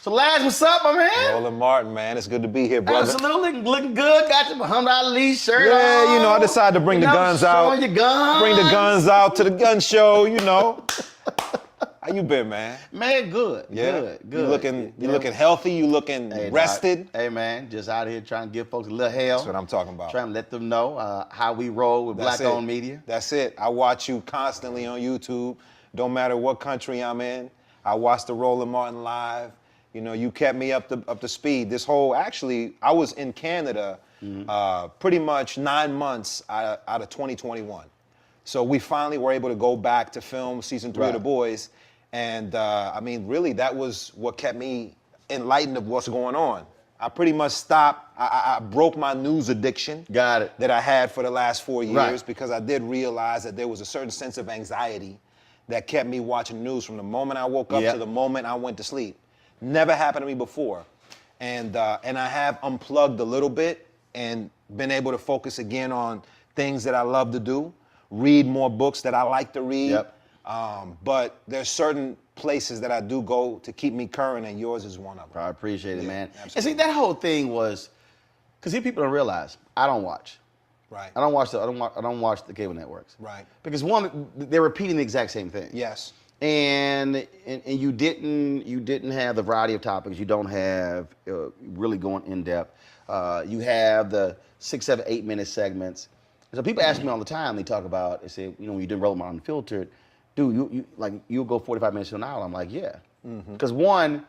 So, Laz, what's up, my man? Roland Martin, man. It's good to be here, brother. Absolutely. Looking good. Got your Muhammad Ali shirt on. Yeah, you know, I decided to bring the guns out. Showing your guns. Bring the guns out to the gun show, you know. How you been, man? Man, good. Yeah? Good. You looking healthy? You looking rested? Hey, man, just out here trying to give folks a little hell. That's what I'm talking about. Trying to let them know how we roll with Black-owned media. That's it. I watch you constantly on YouTube. Don't matter what country I'm in. I watch the Roland Martin live. You know, you kept me up to speed. Actually, I was in Canada pretty much 9 months out of 2021. So we finally were able to go back to film season 3 of The Boys. And I mean, really, that was what kept me enlightened of what's going on. I pretty much stopped. I broke my news addiction. Got it. That I had for the last 4 years because I did realize that there was a certain sense of anxiety that kept me watching the news from the moment I woke up to the moment I went to sleep. Never happened to me before. And I have unplugged a little bit and been able to focus again on things that I love to do, read more books that I like to read. Yep. But there's certain places that I do go to keep me current, and yours is one of them. I appreciate it, man. Absolutely. And see, that whole thing was, because people don't realize, I don't watch. Right. I don't watch the cable networks. Right. Because one, they're repeating the exact same thing. Yes. And you didn't have the variety of topics. You don't have really going in depth. You have the 6, 7, 8 minute segments. So people ask me all the time. They talk about. They say, you know, when you did Roland Martin Unfiltered, dude, you'll go 45 minutes to an hour. I'm like, yeah. Because one,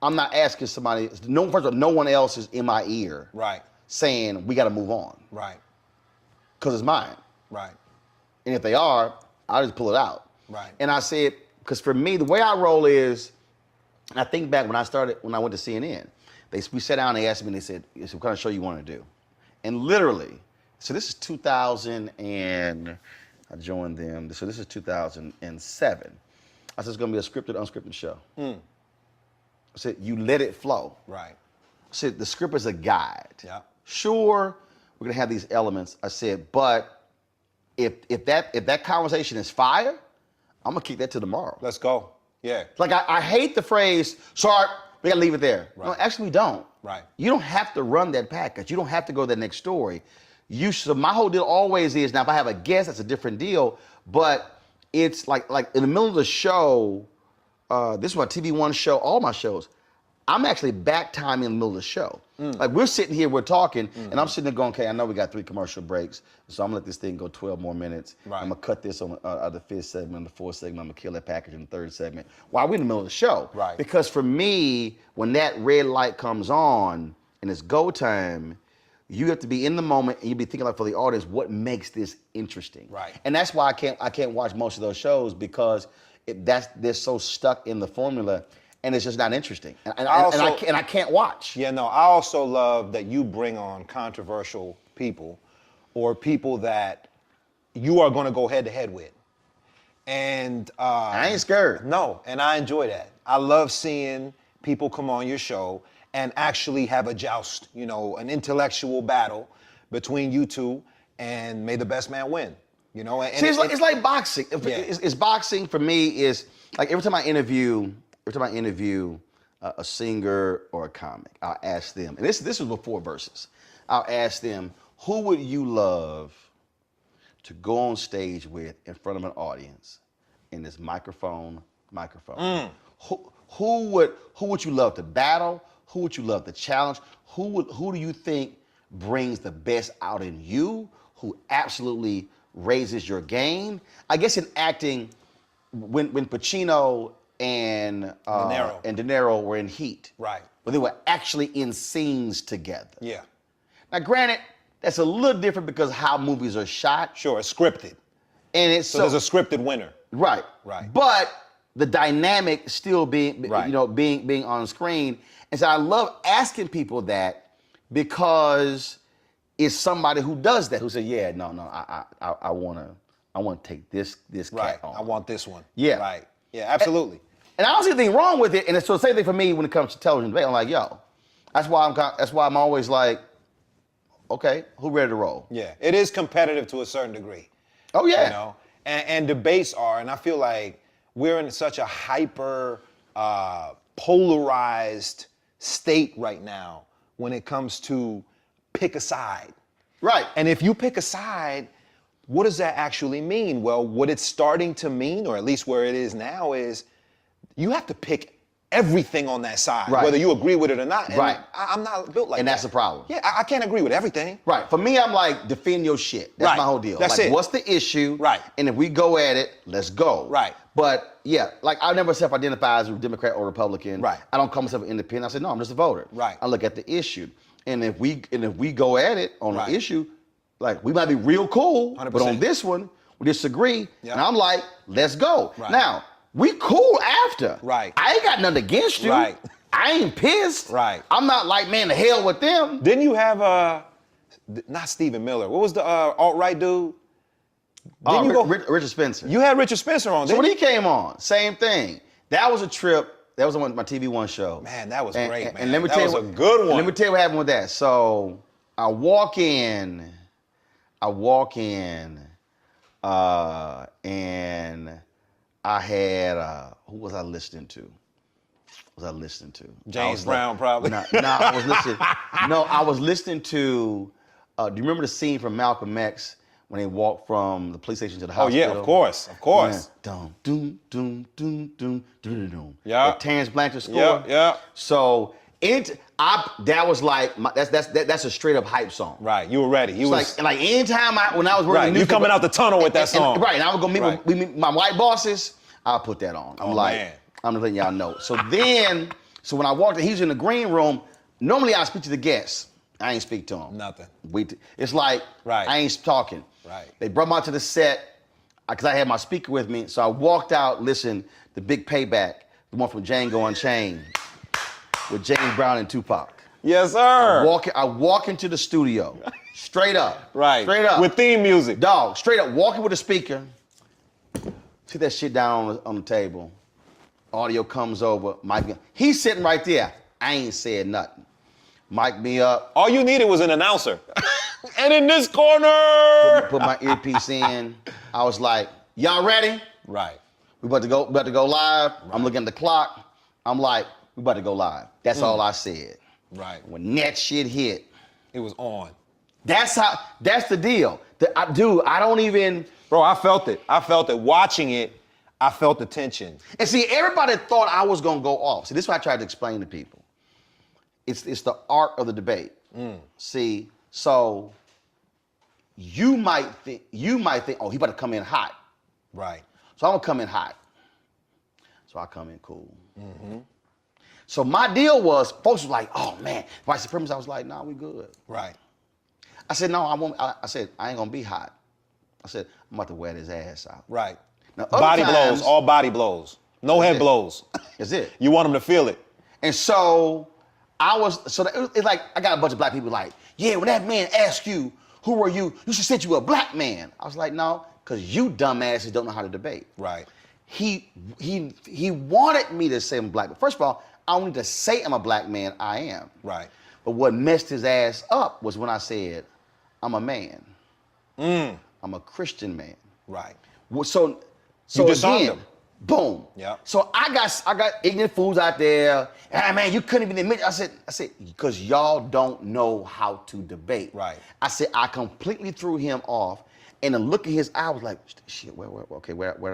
I'm not asking somebody. First of all, no one else is in my ear. Right. Saying we got to move on. Right. Because it's mine. Right. And if they are, I'll just pull it out. Right. And I said, because for me, the way I roll is, and I think back when I went to CNN, we sat down and they asked me, and they said, what kind of show you want to do? And literally, so this is 2000 and I joined them. So this is 2007. I said, it's going to be a scripted, unscripted show. I said, you let it flow. Right. I said, the script is a guide. Yeah. Sure, we're going to have these elements. I said, but if that conversation is fire, I'm going to kick that to tomorrow. Let's go. Yeah. Like, I hate the phrase, sorry, we got to leave it there. Right. No, actually, we don't. Right. You don't have to run that package. You don't have to go to that next story. So my whole deal always is, now if I have a guest, that's a different deal, but it's like in the middle of the show, this is my TV One show, all my shows, I'm actually back timing in the middle of the show. Like, we're sitting here, we're talking, and I'm sitting there going, okay, I know we got 3 commercial breaks, so I'm gonna let this thing go 12 more minutes. Right. I'm gonna cut this on the 5th segment, the 4th segment, I'm gonna kill that package in the 3rd segment, while we're in the middle of the show. Right. Because for me, when that red light comes on, and it's go time, you have to be in the moment, and you be thinking, like, for the audience, what makes this interesting? Right. And that's why I can't watch most of those shows, because they're so stuck in the formula, and it's just not interesting. And I can't watch. Yeah, no, I also love that you bring on controversial people or people that you are going to go head to head with. And I ain't scared. No, and I enjoy that. I love seeing people come on your show and actually have a joust, you know, an intellectual battle between you two, and may the best man win. You know, and see, it's like boxing. Yeah. It's boxing for me is like every time I interview a singer or a comic, I'll ask them, and this was before Versus, I'll ask them, who would you love to go on stage with in front of an audience in this microphone? Who would you love to battle? Who would you love to challenge? Who do you think brings the best out in you? Who absolutely raises your game? I guess in acting, when Pacino and De Niro were in Heat. Right. But they were actually in scenes together. Yeah. Now, granted, that's a little different because how movies are shot. Sure, it's scripted. And it's so there's a scripted winner. Right. Right. But the dynamic still being, being on screen. And so I love asking people that, because it's somebody who does that, who said, yeah, no, I want to take this cat on. I want this one. Yeah. Right. Yeah, absolutely. And I don't see anything wrong with it. And it's so the same thing for me when it comes to television debate. I'm like, yo, that's why I'm always like, okay, who ready to roll? Yeah, it is competitive to a certain degree. Oh yeah. You know, and debates are, and I feel like we're in such a hyper polarized state right now when it comes to pick a side. Right. And if you pick a side, what does that actually mean? Well, what it's starting to mean, or at least where it is now, is you have to pick everything on that side, Right. whether you agree with it or not. And Right. I'm not built like that. And that's the problem. Yeah, I can't agree with everything. Right. For me, I'm like, defend your shit. That's Right. my whole deal. That's like, it. what's the issue? Right. And if we go at it, let's go. Right. But yeah, like I never self-identify as a Democrat or Republican. Right. I don't call myself an independent. I said, no, I'm just a voter. Right. I look at the issue. And if we go at it on Right. an issue, like we might be real cool, 100%. but on this one, we disagree. Yep. And I'm like, let's go. Right. Now, we cool after. Right. I ain't got nothing against you. Right. I ain't pissed. Right. I'm not like, man, the hell with them. Didn't you have not Stephen Miller? What was the alt-right dude? Didn't you go? Richard Spencer. You had Richard Spencer on. So Didn't when you? he came on, same thing. That was a trip. That was on my TV One show. Man, that was great, man. And let me That tell was you a good one. Let me tell you what happened with that. So I walk in, and I had who was I listening to? James Brown, probably. No, I was listening. No, I was listening to. Do you remember the scene from Malcolm X when they walked from the police station to the Oh hospital? yeah, of course. Yeah. Dum dum dum dum dum dum dum. Yeah. The Terrence Blanchard score. Yeah, yeah. So that was like that's a straight up hype song. Right, you were ready. You was Like anytime when I was working, right. You coming out the tunnel with that song. right? And I would go meet Right. with my white bosses. I'll put that on. I'm like, man. I'm letting y'all know. So when I walked in, he's in the green room. Normally I speak to the guests. I ain't speak to him. Nothing. It's like Right. I ain't talking. Right. They brought me out to the set because I had my speaker with me. So I walked out, listened to Big Payback, the one from Django Unchained, with James Brown and Tupac. Yes, sir. I walk into the studio, straight up. Right. Straight up. With theme music. Dog, straight up, walking with a speaker. See that shit down on the table. Audio comes over. Mike, he's sitting right there. I ain't said nothing. Mic me up. All you needed was an announcer. And in this corner. Put my earpiece in. I was like, y'all ready? Right. We about to go live. Right. I'm looking at the clock. I'm like, we about to go live. That's all I said. Right. When that shit hit, It was on. that's the deal. I don't even. Bro, I felt it. Watching it, I felt the tension. And see, everybody thought I was gonna go off. See, this is what I tried to explain to people. It's the art of the debate. See, so you might think, oh, he about to come in hot. Right. So I'm gonna come in hot. So I come in cool. So my deal was, folks was like, oh man, white supremacists. I was like, nah, we good. Right. I said, no, I won't. I said, I ain't gonna be hot. I said, I'm about to wear his ass out. Right. Now, other Body times- blows, all body blows. No head it. blows. That's it. You want them to feel it. And so it's like, I got a bunch of black people like, yeah, when that man asked you, who were you? You should said you were a black man. I was like, no, because you dumbasses don't know how to debate. Right. He wanted me to say I'm black. But first of all, I don't need to say I'm a black man, I am. Right. But what messed his ass up was when I said, I'm a man. I'm a Christian man. Right. So You disarmed again, him. boom. Yep. So I got ignorant fools out there. Ah, man, you couldn't even admit it. I said, because y'all don't know how to debate. Right. I said, I completely threw him off. And the look in his eye was like, shit, where did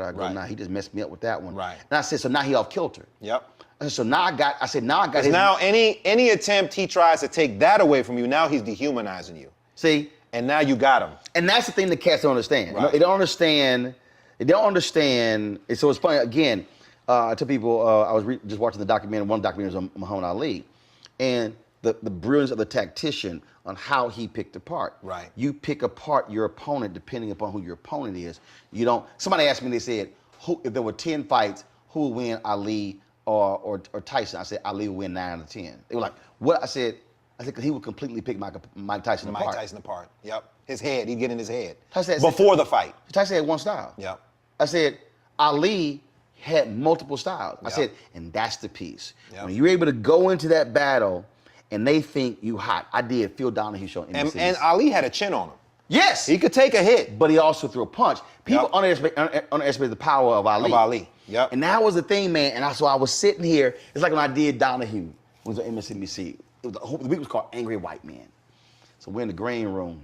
I go Right. now? He just messed me up with that one. Right. And I said, so now he off kilter. Yep. I said, so now I got his. Now any attempt he tries to take that away from you, now he's dehumanizing you. See? And now you got him. And that's the thing that cats don't understand. Right. They don't understand. And so it's funny, again, I tell people, I was just watching the documentary, one documentary was on Muhammad Ali, and the brilliance of the tactician on how he picked apart. Right. You pick apart your opponent depending upon who your opponent is. You don't, somebody asked me, they said, if there were 10 fights, who would win, Ali or Tyson? I said, Ali would win 9 out of 10. They were like, what? I said, because he would completely pick Mike Tyson apart. Mike Tyson apart. Yep. His head, he'd get in his head. Tyson Before the fight. Tyson had one style. Yep. I said, Ali had multiple styles. I Yep. said, and that's the piece. Yep. When you're able to go into that battle and they think you hot. I did Phil Donahue show in And Ali had a chin on him. Yes. He could take a hit. But he also threw a punch. People Yep. underestimate the power of Ali. Of Ali. Yep. And that was the thing, man. And so I was sitting here. It's like when I did Donahue. It was on MSNBC. The week was called Angry White Man. So we're in the green room.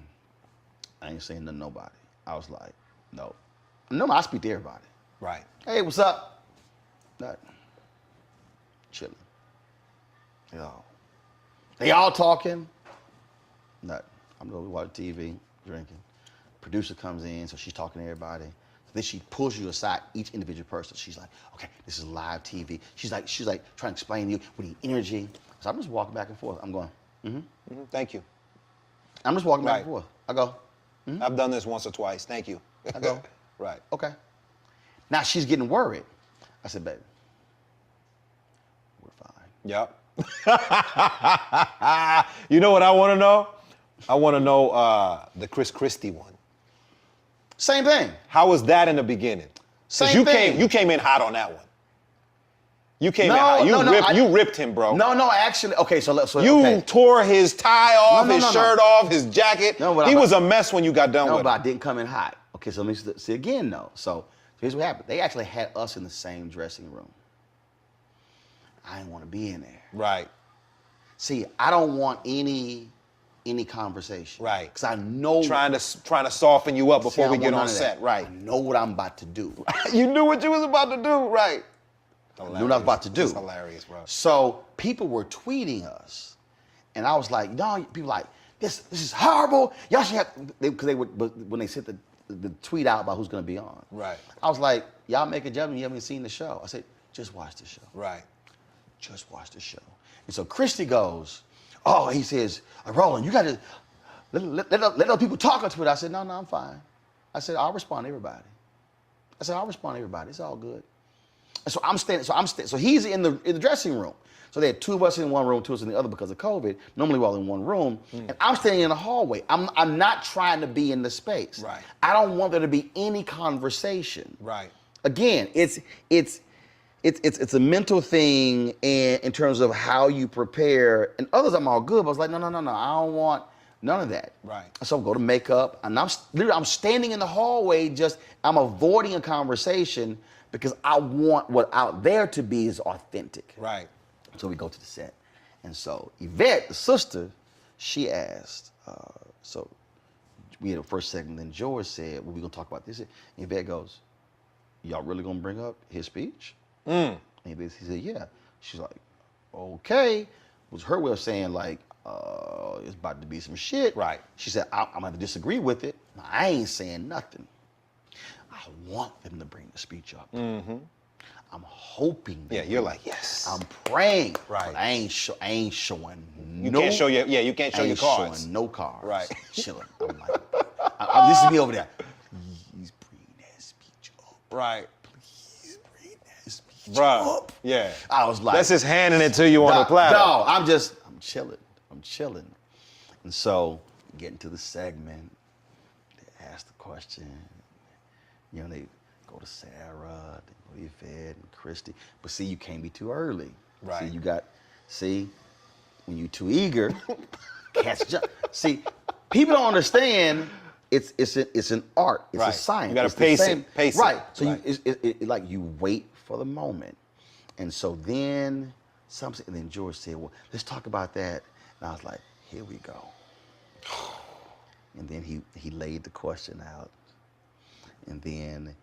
I ain't saying nothing to nobody. I was like, no. No, I speak to everybody. Right. Hey, what's up? Nothing. Chilling. They all talking. Nothing. I'm going to watch TV, drinking. Producer comes in, so she's talking to everybody. Then she pulls you aside, each individual person. She's like, okay, this is live TV. She's like trying to explain to you with the energy. So I'm just walking back and forth. I'm going, Thank you. I'm just walking back Right. and forth. I go, I've done this once or twice. Thank you. I go, Right. okay. Now she's getting worried. I said, baby, we're fine. Yep. You know what I want to know? I want to know the Chris Christie one. Same thing. How was that in the beginning? 'Cause Same thing. You came in hot on that one. You came No, in hot. no, You ripped him, bro. No, actually, okay, so You okay. tore his tie off, No, his no, no. shirt off, his jacket. No, but He was a mess when you got done No, with but him. I didn't come in hot. Okay, so let me see again, though. So here's what happened. They actually had us in the same dressing room. I didn't want to be in there. Right. See, I don't want any conversation. Right. Because I know. Trying to soften you up before we get on set. Right. I know what I'm about to do. You knew what you was about to do. Right. I knew what I was about to do. It's hilarious, bro. So people were tweeting us, and I was like, no, people like, this is horrible. Y'all should have, because they would, but when they sent the tweet out about who's going to be on. Right. I was like, y'all make a judgment, you haven't seen the show. I said, just watch the show. Right. Just watch the show. And so Christy goes, oh, he says, Roland, you got to let those people talk on Twitter. I said, no, I'm fine. I said, I'll respond to everybody. It's all good. And so I'm standing. So he's in the dressing room. So they had two of us in one room, two of us in the other because of COVID. Normally we're all in one room, and I'm standing in the hallway. I'm not trying to be in the space. Right. I don't want there to be any conversation. Right. Again, it's a mental thing, and in terms of how you prepare. And others, I'm all good. But I was like, no, I don't want none of that. Right. So go to makeup, and I'm standing in the hallway. I'm avoiding a conversation because I want what out there to be is authentic. Right. So we go to the set, and so Yvette, the sister, she asked. So we had a first segment. Then George said, "Well, we gonna talk about this." And Yvette goes, "Y'all really gonna bring up his speech?" And he said, "Yeah." She's like, "Okay." Was her way of saying like, "It's about to be some shit." Right. She said, "I'm gonna disagree with it." Now, I ain't saying nothing. I want them to bring the speech up. Mm-hmm. I'm hoping. Yeah, you're like, yes. I'm praying. Right. But I ain't showing You no. can't show your you can't show I your ain't cards. showing no cards. Right. Chilling. I'm like, this is me over there. Please bring that speech up. Right. Please bring that speech Bruh. up. Yeah. I was like, That's just handing it to you on a platter. No, I'm chilling. And so, getting to the segment, they ask the question. You know, they go to Sarah, they go to Yvette and Christy. But see, you can't be too early. Right. See, when you're too eager, cats jump. See, people don't understand it's an art. It's Right. a science. You gotta It's the pace same- it. Pace right. it. So Right. you like you wait for the moment. And so then and then George said, well, let's talk about that. And I was like, here we go. And then he laid the question out. And then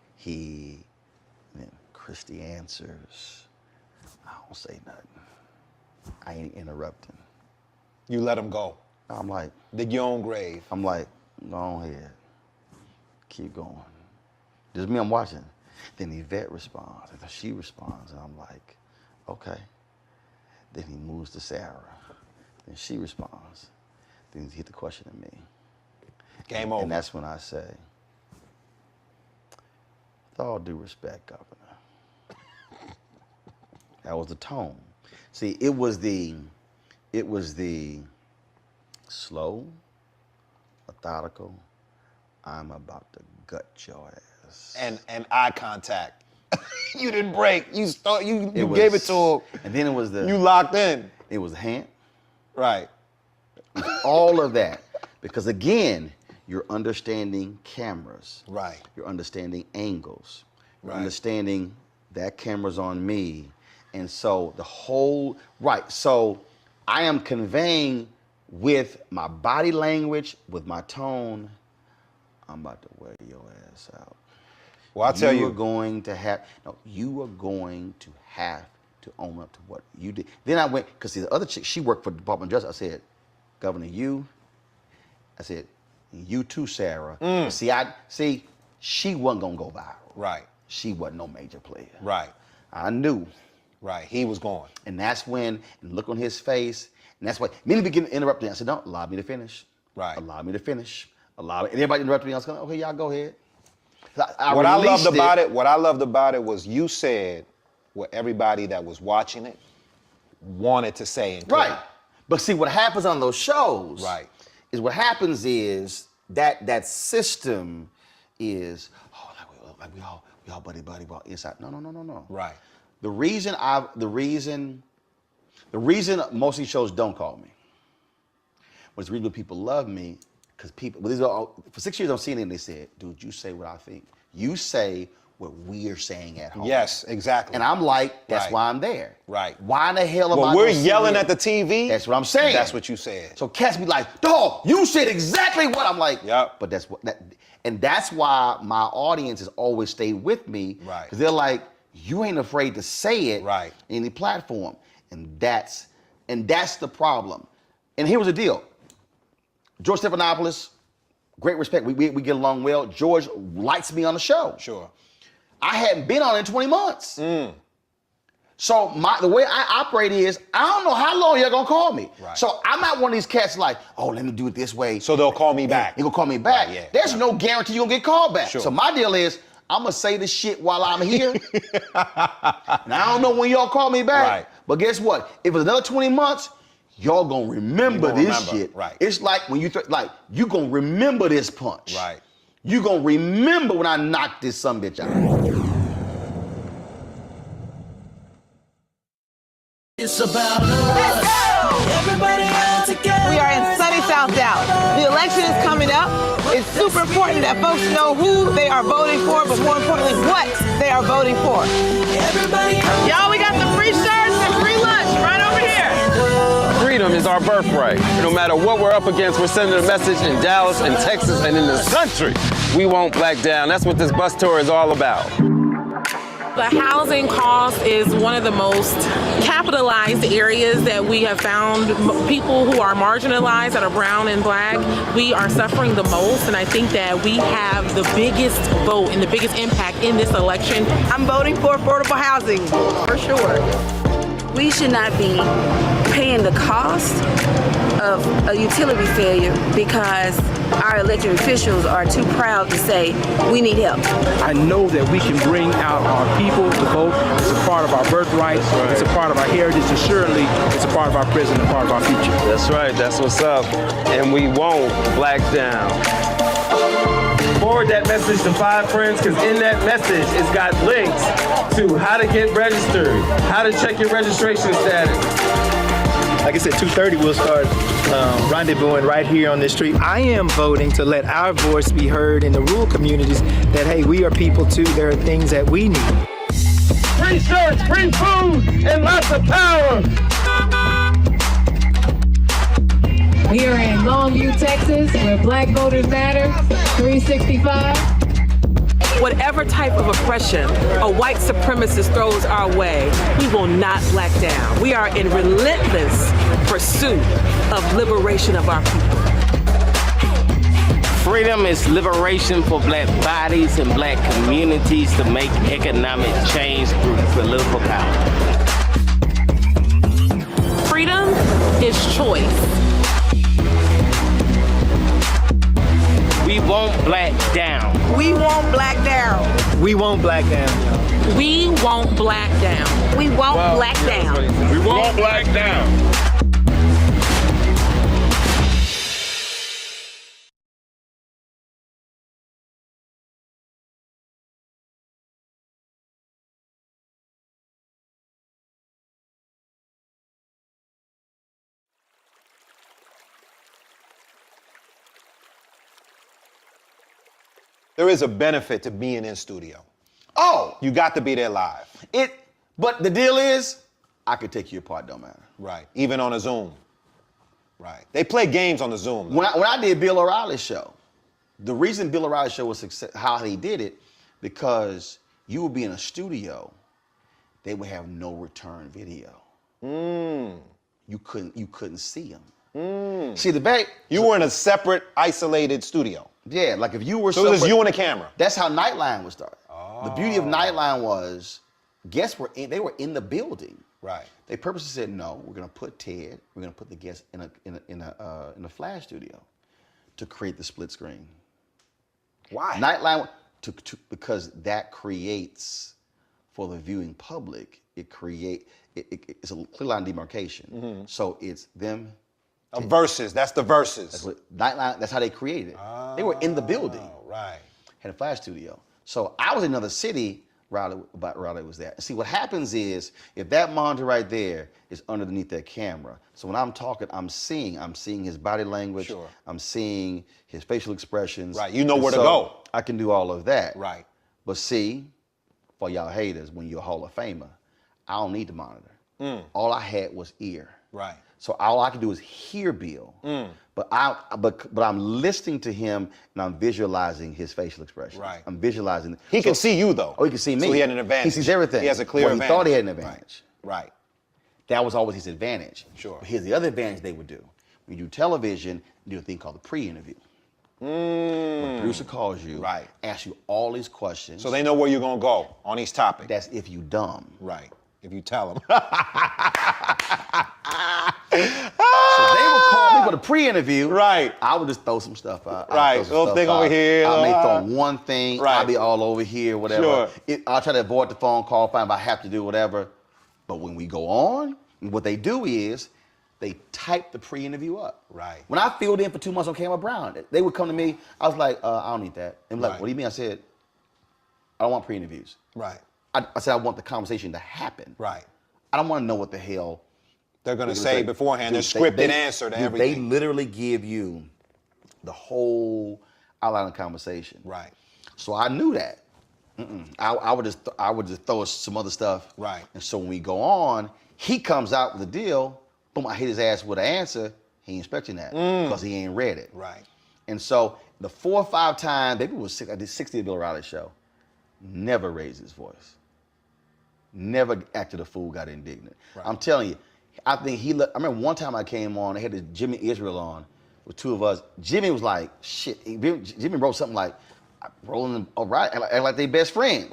Christy answers. I don't say nothing. I ain't interrupting. You let them go. I'm like, Dig your own grave. go ahead. Keep going. Just me, I'm watching. Then Yvette responds. And she responds, and I'm like, okay. Then he moves to Sarah. Then she responds. Then he hit the question at me. Game over. And that's when I say, with all due respect, Governor. That was the tone. See, it was the slow, methodical, I'm about to gut your ass. And eye contact. You didn't break. You gave it to him. And then it was You locked in. It was the hand. Right. All of that. Because again, you're understanding cameras. Right. You're understanding angles. You're Right. understanding that camera's on me. And so the whole, right, so I am conveying with my body language, with my tone, I'm about to wear your ass out. Well, I'll tell you. You are going to have to own up to what you did. Then I went, because the other chick, she worked for the Department of Justice. I said, Governor, I said, you too, Sarah. See, she wasn't gonna go viral. Right. She wasn't no major player. Right. I knew. Right. He was going. And that's when, and look on his face, and that's why, many begin interrupting. I said, don't allow me to finish. Right. Allow me to finish. Allow me. And everybody interrupted me. I was going, okay, y'all go ahead. What I loved about it was you said what everybody that was watching it wanted to say. And right. But see, what happens on those shows, right, is what happens is that system is, oh, like we all buddy, well, inside. No. Right. The reason most of these shows don't call me, but it's the reason people love me, because people, for 6 years on CNN, they said, dude, you say what I think. You say what we're saying at home. Yes, exactly. And I'm like, that's why I'm there. Right. Why in the hell am I? Well, we're yelling at the TV. That's what I'm saying. That's what you said. So cats be like, dog, you said exactly what. I'm like, yep. But that's why my audience has always stayed with me. Right. Because they're like, you ain't afraid to say it. Right. In any platform. And that's the problem. And here was the deal. George Stephanopoulos, great respect. We get along well. George likes me on the show. Sure. I hadn't been on in 20 months. So the way I operate is, I don't know how long you're gonna call me. Right. So I'm not one of these cats like, oh, let me do it this way. So they'll call me back. They're gonna call me back. Right, yeah. There's no guarantee you're gonna get called back. Sure. So my deal is, I'm gonna say this shit while I'm here. And I don't know when y'all call me back. Right. But guess what? If it's another 20 months, y'all gonna remember this shit. Right. It's like when you gonna remember this punch. Right. You gonna remember when I knocked this sumbitch out. It's about us. Everybody out together. We are in sunny South Dallas. The election is coming up. It's super important that folks know who they are voting for, but more importantly, what they are voting for. Everybody out. Y'all, we got some free shirts and free lunch right over here. Freedom is our birthright. No matter what we're up against, we're sending a message in Dallas and Texas and in this country. We won't back down. That's what this bus tour is all about. The housing cost is one of the most capitalized areas that we have found. People who are marginalized, that are brown and black, we are suffering the most, and I think that we have the biggest vote and the biggest impact in this election. I'm voting for affordable housing, for sure. We should not be paying the cost of a utility failure because our elected officials are too proud to say we need help. I know that we can bring out our people to vote. It's a part of our birthright. It's a part of our heritage, and surely it's a part of our present and part of our future. That's right. That's what's up. And we won't black down. Forward that message to 5 friends, because in that message, it's got links to how to get registered, how to check your registration status. Like I said, 2:30 we'll start rendezvousing right here on this street. I am voting to let our voice be heard in the rural communities that, hey, we are people too. There are things that we need. Free shirts, free food, and lots of power. We are in Longview, Texas, where Black Voters Matter, 365. Whatever type of oppression a white supremacist throws our way, we will not black down. We are in relentless pursuit of liberation of our people. Freedom is liberation for black bodies and black communities to make economic change through political power. Freedom is choice. We won't black down. We won't black down. We won't black down. We won't black down. We won't black down. We won't black down. there is a benefit to being in studio. Oh, You got to be there live. But the deal is, I could take you apart, don't matter. Right. Even on a Zoom. Right. They play games on the Zoom. though. When I did Bill O'Reilly's show, the reason Bill O'Reilly's show was success, how he did it, because you would be in a studio, they would have no return video. You couldn't see them. See the back. You were in a separate, isolated studio. Yeah, like if you were. So it was just you and the camera. That's how Nightline was started. The beauty of Nightline was, guests they were in the building. Right. They purposely said, no, we're gonna put Ted, we're gonna put the guests in a flash studio to create the split screen. Why? Nightline because that creates for the viewing public. It's a clear line of demarcation. So it's them. Versus. That's the versus. That's what Nightline. That's how they created it. They were in the building. Right. Had a flash studio. So I was in another city. Riley was there. See, what happens is, if that monitor right there is underneath that camera, so when I'm talking, I'm seeing his body language. Sure. I'm seeing his facial expressions. Right. You know And where to so go. I can do all of that. Right. But see, for y'all haters, when you're a Hall of Famer, I don't need the monitor. All I had was ear. Right. So all I can do is hear Bill, but I'm listening to him and I'm visualizing his facial expression. Right. I'm visualizing. He can see you though. Oh, he can see me. So he had an advantage. He sees everything. He has a clear Well, advantage. He thought he had an advantage. Right. That was always his advantage. Sure. But here's the other advantage they would do. When you do television, you do a thing called the pre-interview. When the producer calls you, Right. asks you all these questions. So they know where you're gonna go on each topic. That's if you dumb. Right. If you tell them. So they would call me for the pre-interview. Right. I would just throw some stuff out. Right. Little thing over here. I may throw one thing. Right. I'll be all over here, whatever. Sure. I'll try to avoid the phone call, find if I have to do whatever. But when we go on, what they do is they type the pre-interview up. Right. When I filled in for 2 months on Camera Brown, they would come to me. I was like, I don't need that. And like, Right. what do you mean? I said, I don't want pre-interviews. Right. I said I want the conversation to happen. Right. I don't want to know what the hell They're gonna It was say like, beforehand. dude, Their scripted answer to dude, everything. They literally give you the whole outline of the conversation. Right. So I knew that. I would just throw some other stuff. Right. And so when we go on, he comes out with a deal. Boom! I hit his ass with an answer. He ain't expecting that because he ain't read it. Right. And so the 4 or 5 times, maybe it was 6. I did 60 of Bill O'Reilly's show. Never raised his voice. Never acted a fool. Got indignant. Right. I'm telling you. I think I remember one time I came on, they had this Jimmy Israel on with 2 of us. Jimmy was like, shit. Jimmy wrote something like, Roland, all right, act like they best friends.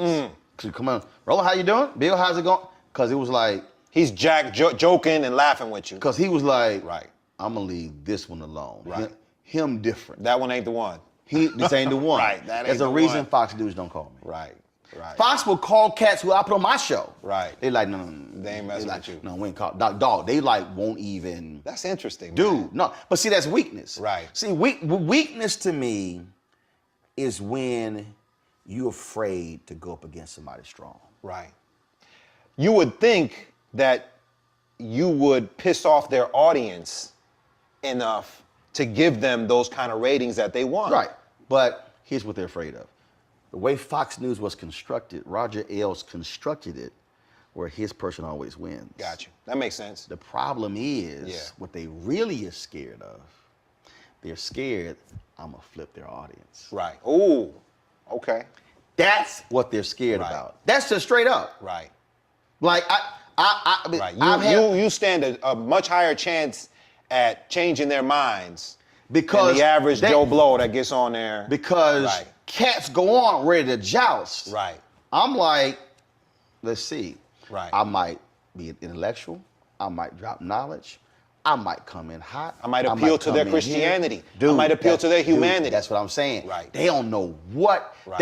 So come on, Roland, how you doing? Bill, how's it going? Because it was like. He's joking and laughing with you. Because he was like, right. I'm going to leave this one alone. Right. Him different. That one ain't the one. This ain't the one. Right, that ain't There's the a reason one. Fox dudes don't call me. Right. Right. Fox will call cats who I put on my show. Right. They like, no. They ain't messing like, with you. No, we ain't call. Dog, they like won't even. That's interesting. Dude, man. no. But see, that's weakness. Right. See, weakness to me is when you're afraid to go up against somebody strong. Right. You would think that you would piss off their audience enough to give them those kind of ratings that they want. Right. But here's what they're afraid of. The way Fox News was constructed, Roger Ailes constructed it where his person always wins. Got you. That makes sense. The problem is, what they really is scared of, they're scared I'm going to flip their audience. Right. Ooh, okay. That's what they're scared Right. about. That's just straight up. Right. Like, I mean, Right. You stand a much higher chance at changing their minds because than the average Joe Blow that gets on there. Because Right. cats go on ready to joust. Right. I'm like, let's see. Right. I might be intellectual. I might drop knowledge. I might come in hot. I might appeal to come their in Christianity. here. Dude, I might appeal to their humanity. Dude, that's what I'm saying. Right. They don't know what. Right.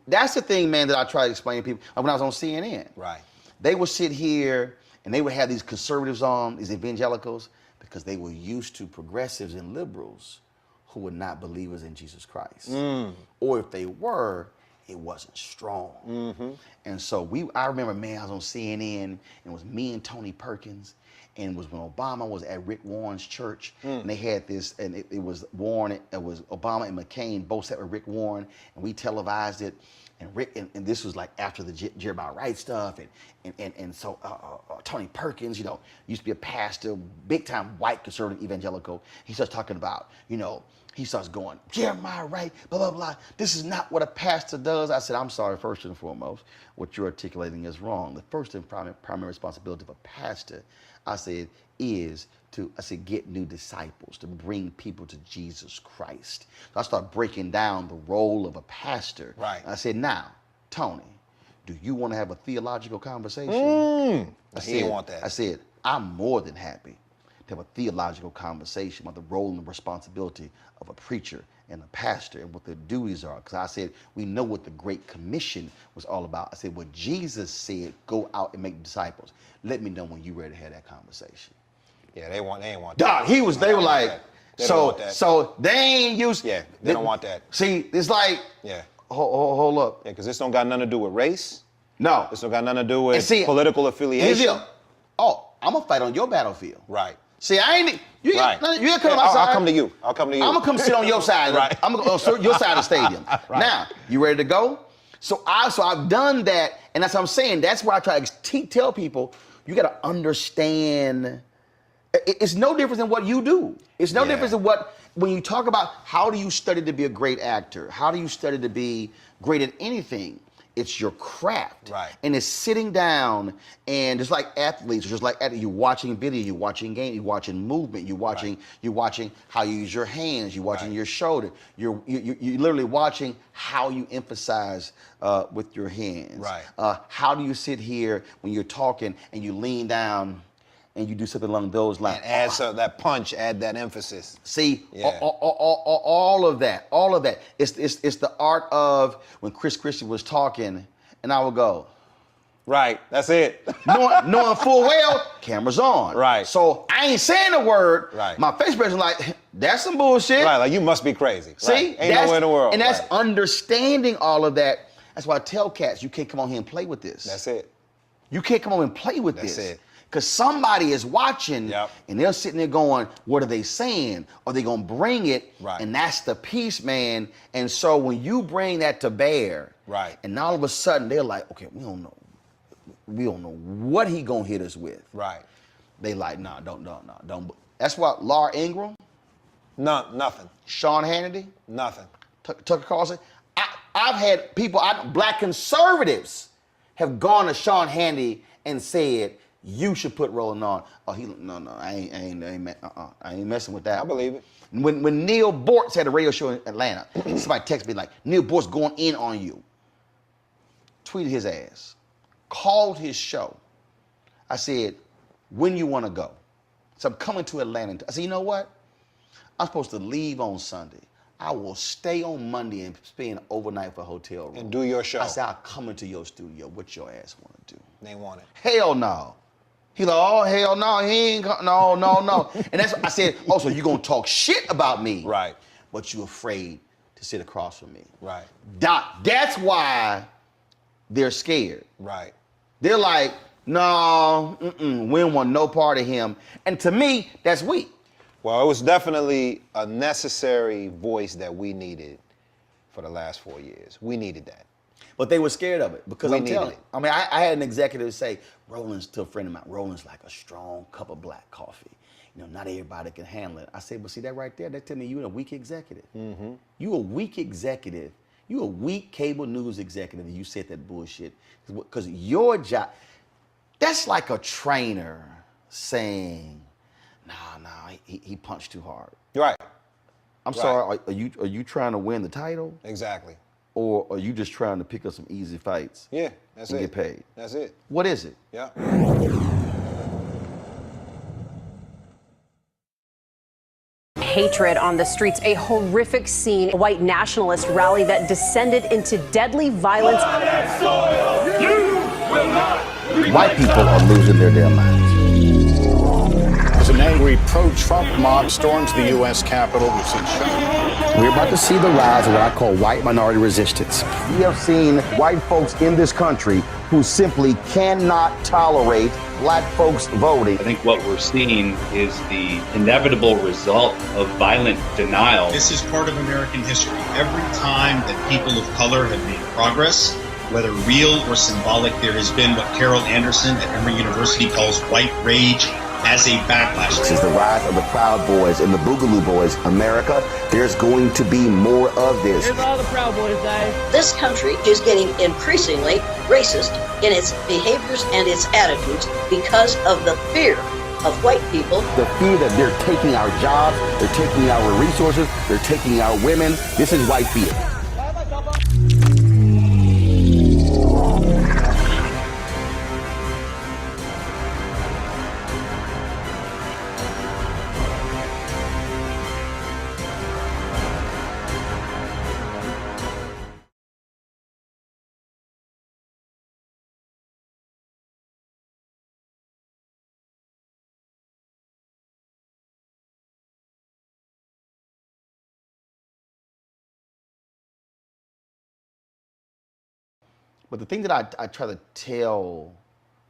That's the thing, man, that I try to explain to people. Like when I was on CNN. Right. They would sit here and they would have these conservatives on, these evangelicals, because they were used to progressives and liberals who were not believers in Jesus Christ. Or if they were, it wasn't strong. And so I remember, man, I was on CNN and it was me and Tony Perkins and it was when Obama was at Rick Warren's church, and they had this, and it was Warren, it was Obama and McCain both sat with Rick Warren, and we televised it, and Rick, and this was like after the Jeremiah Wright stuff, and so Tony Perkins, you know, used to be a pastor, big time white conservative evangelical. He starts talking about, you know, he starts going, Jeremiah Wright, blah, blah, blah. This is not what a pastor does. I said, I'm sorry, first and foremost, what you're articulating is wrong. The first and primary responsibility of a pastor, I said, is to, get new disciples, to bring people to Jesus Christ. So I start breaking down the role of a pastor. Right. I said, now, Tony, do you want to have a theological conversation? He didn't want that. I said, I'm more than happy to have a theological conversation about the role and the responsibility of a preacher and a pastor and what their duties are. Because I said, we know what the Great Commission was all about. I said, what Jesus said, go out and make disciples. Let me know when you're ready to have that conversation. Yeah, they ain't want that. Dog, they were like, so they ain't used. Yeah, they don't want that. See, it's like, yeah, hold up. Yeah, because this don't got nothing to do with race. No. This don't got nothing to do with see, political affiliation. Oh, I'm gonna fight on your battlefield. Right. See, I ain't. You right. You come to my side. I'll come to you. I'll come to you. I'm gonna come sit on your side. Right. I'm gonna go on your side of the stadium. Right. Now, you ready to go? So I've done that, and that's what I'm saying. That's why I try to tell people, you got to understand. It's no different than what you do. It's no different than when you talk about how do you study to be a great actor? How do you study to be great at anything? It's your craft. Right. And it's sitting down and just like athletes, just like you're watching video, you're watching game, you're watching movement, you're watching how you use your hands, you're watching your shoulder. You're literally watching how you emphasize with your hands. Right. How do you sit here when you're talking and you lean down and you do something along those lines? And add that punch, add that emphasis. See, all of that. It's the art of when Chris Christian was talking, and I would go, right, that's it. knowing full well, camera's on. Right. So I ain't saying a word. Right. My face expression like, that's some bullshit. Right, like you must be crazy. See, right. Ain't nowhere in the world. And that's understanding all of that. That's why I tell cats, you can't come on here and play with this. That's it. You can't come on and play with this. That's it. Because somebody is watching and they're sitting there going, what are they saying? Are they going to bring it? Right. And that's the piece, man. And so when you bring that to bear, right, and all of a sudden they're like, okay, we don't know what he going to hit us with. Right. They like, nah, don't. That's what Laura Ingraham. Nothing. Sean Hannity. Nothing. Tucker Carlson. I've had people, black conservatives have gone to Sean Hannity and said, you should put Rolling On. Oh, I ain't messing with that. I believe it. When Neil Bortz had a radio show in Atlanta, somebody texted me like, Neil Bortz going in on you. Tweeted his ass. Called his show. I said, when you want to go? So I'm coming to Atlanta. I said, you know what? I'm supposed to leave on Sunday. I will stay on Monday and spend overnight for a hotel room. And do your show. I said, I'll come into your studio. What your ass want to do? They want it. Hell no. He like, oh, hell no, he ain't, no. And that's what I said, oh, so you gonna talk shit about me. Right. But you afraid to sit across from me. Right. That's why they're scared. Right. They're like, no, we don't want no part of him. And to me, that's weak. Well, it was definitely a necessary voice that we needed for the last 4 years. We needed that. But they were scared of it because I'm telling you. it. I mean, I had an executive say, Roland's to a friend of mine, Roland's like a strong cup of black coffee. You know, not everybody can handle it. I said, but see that right there, that tell me you're a weak executive. Mm-hmm. You a weak executive. You a weak cable news executive and you said that bullshit. Because your job, that's like a trainer saying, nah, he punched too hard. Right. I'm sorry, are you trying to win the title? Exactly. Or are you just trying to pick up some easy fights? Yeah, that's and it. get paid? That's it. What is it? Yeah. Hatred on the streets, a horrific scene, a white nationalist rally that descended into deadly violence. White people are losing their damn minds. An angry pro-Trump mob storms the U.S. Capitol. We've seen shootings. We're about to see the rise of what I call white minority resistance. We have seen white folks in this country who simply cannot tolerate black folks voting. I think what we're seeing is the inevitable result of violent denial. This is part of American history. Every time that people of color have made progress, whether real or symbolic, there has been what Carol Anderson at Emory University calls white rage as a backlash. This is the rise of the Proud Boys and the Boogaloo Boys. America, there's going to be more of this. Here's all the Proud Boys, guys. This country is getting increasingly racist in its behaviors and its attitudes because of the fear of white people. The fear that they're taking our jobs, they're taking our resources, they're taking our women. This is white fear. But the thing that I try to tell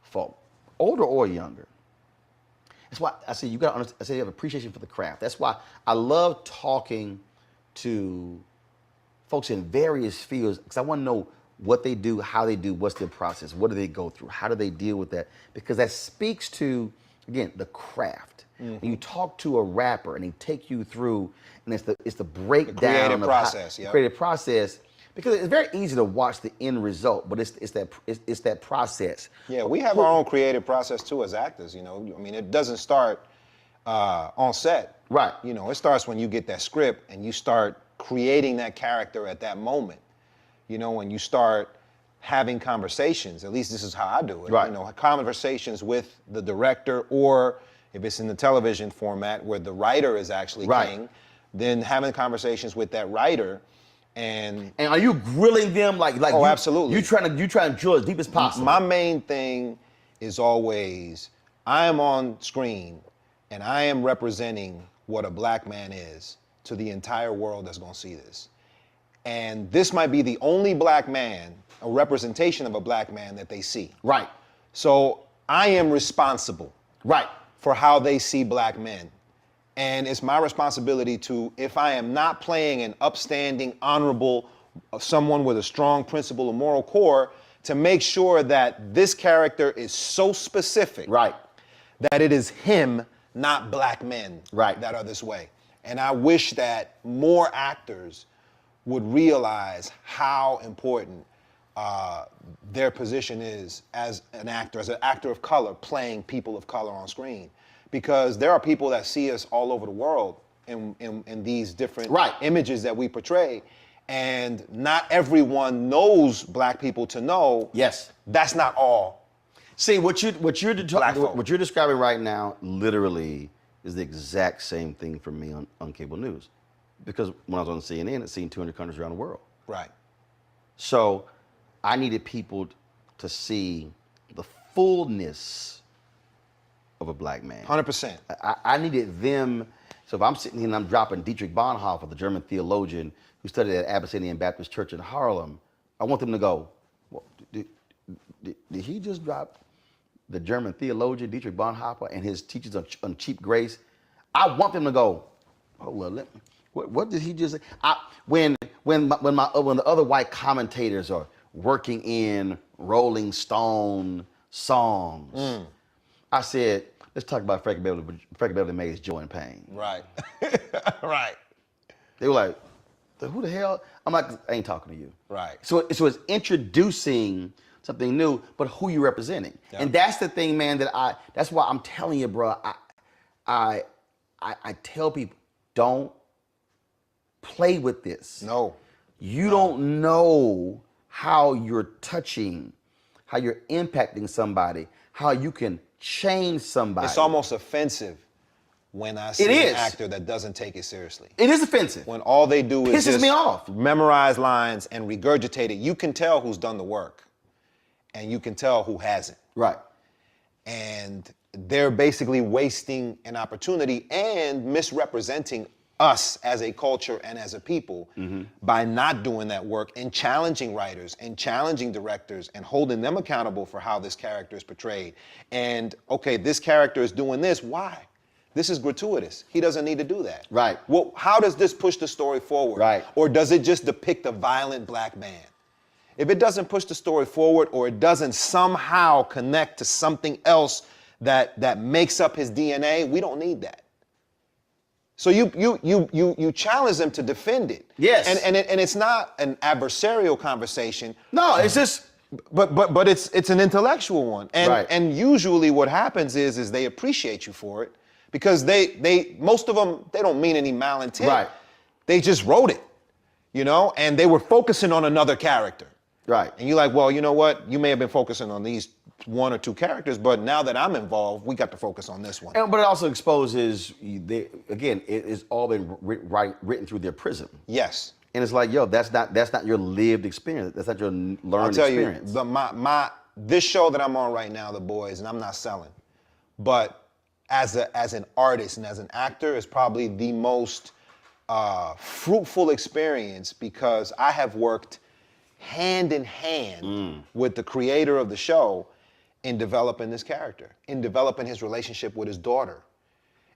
folk, older or younger, that's why I say you got to understand, I say you have appreciation for the craft. That's why I love talking to folks in various fields, because I want to know what they do, how they do, what's their process, what do they go through, how do they deal with that? Because that speaks to, again, the craft. When you talk to a rapper and he take you through, and it's the breakdown, The creative of process, the yep. creative process. Because it's very easy to watch the end result, but it's that process. Yeah, we have our own creative process too as actors. You know, I mean, it doesn't start on set. Right. You know, it starts when you get that script and you start creating that character at that moment. You know, when you start having conversations. At least this is how I do it. Right. You know, conversations with the director, or if it's in the television format where the writer is actually king, then having conversations with that writer. And are you grilling them like oh, absolutely. You trying to drill as deep as possible. My main thing is always, I am on screen and I am representing what a black man is to the entire world that's gonna see this. And this might be the only black man, a representation of a black man that they see. Right. So I am responsible. Right. For how they see black men. And it's my responsibility to, if I am not playing an upstanding, honorable, someone with a strong principle or moral core, to make sure that this character is so specific, right, that it is him, not black men, right, that are this way. And I wish that more actors would realize how important their position is as an actor of color, playing people of color on screen. Because there are people that see us all over the world in these different images that we portray. And not everyone knows black people to know. Yes. That's not all. See, what you're describing right now literally is the exact same thing for me on cable news. Because when I was on CNN, it's seen 200 countries around the world. Right. So I needed people to see the fullness of a black man. 100%. I needed them. So if I'm sitting here and I'm dropping Dietrich Bonhoeffer, the German theologian who studied at Abyssinian Baptist Church in Harlem, I want them to go, well, did he just drop the German theologian Dietrich Bonhoeffer and his teachings on cheap grace? I want them to go, oh well, what did he just say? When the other white commentators are working in Rolling Stone songs, I said, let's talk about Frankie Beverly Mays' Joy and Pain. Right. Right. They were like, who the hell? I'm like, I ain't talking to you. Right. So it's introducing something new, but who you representing. Yep. And that's the thing, man, that's why I'm telling you, bro, I tell people, don't play with this. No. You don't know how you're touching, how you're impacting somebody, how you can change somebody. It's almost offensive when I see an actor that doesn't take it seriously. It is offensive. When all they do is pisses just me off. Memorize lines and regurgitate it. You can tell who's done the work, and you can tell who hasn't. Right. And they're basically wasting an opportunity and misrepresenting us as a culture and as a people by not doing that work and challenging writers and challenging directors and holding them accountable for how this character is portrayed. And okay, this character is doing this, why? This is gratuitous. He doesn't need to do that. Right. Well, how does this push the story forward? Right. Or does it just depict a violent black man? If it doesn't push the story forward or it doesn't somehow connect to something else that makes up his DNA, we don't need that. So you challenge them to defend it. Yes. And it's not an adversarial conversation. No, it's just but it's an intellectual one. And Right. and usually what happens is they appreciate you for it because they most of them they don't mean any malintent. Right. They just wrote it, you know, and they were focusing on another character. Right. And you're like, well, you know what? You may have been focusing on these one or two characters, but now that I'm involved, we got to focus on this one. But it also exposes, it's all been written through their prism. Yes. And it's like, yo, that's not your lived experience. That's not your learned I'll tell experience. you, this show that I'm on right now, The Boys, and I'm not selling, but as an artist and as an actor, is probably the most fruitful experience because I have worked hand in hand with the creator of the show in developing this character, in developing his relationship with his daughter,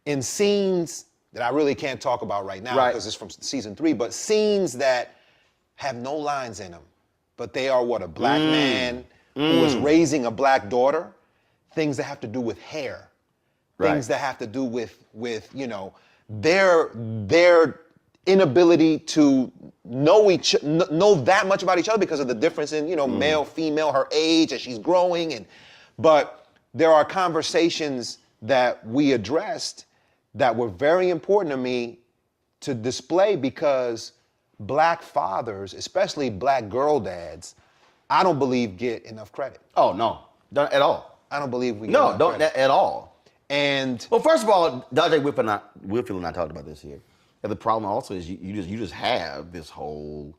in scenes that I really can't talk about right now because it's from season 3, but scenes that have no lines in them, but they are what a black man who is raising a black daughter, things that have to do with hair, things that have to do with you know, their inability to know that much about each other because of the difference in, you know, male, female, her age as she's growing. But there are conversations that we addressed that were very important to me to display because black fathers, especially black girl dads, I don't believe get enough credit. Oh, no, not at all. I don't believe we get No, enough don't credit. at all. And well, first of all, Dr. Whitfield and I talked about this here. And the problem also is you just have this whole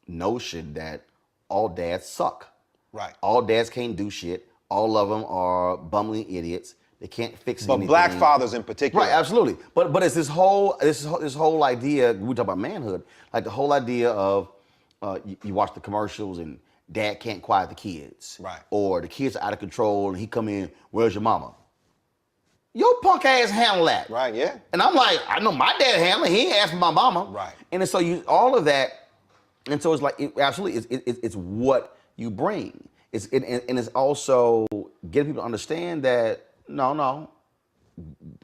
notion that all dads suck. Right. All dads can't do shit. All of them are bumbling idiots. They can't fix anything. But black fathers in particular. Right, absolutely. But it's this whole idea. We talk about manhood, like the whole idea of you watch the commercials and dad can't quiet the kids. Right. Or the kids are out of control and he come in, where's your mama? Your punk ass handle that. Right, yeah. And I'm like, I know my dad handle it. He ain't asked for my mama. Right. And so all of that, and so it's like, absolutely, it's what you bring. And it's also getting people to understand that, no,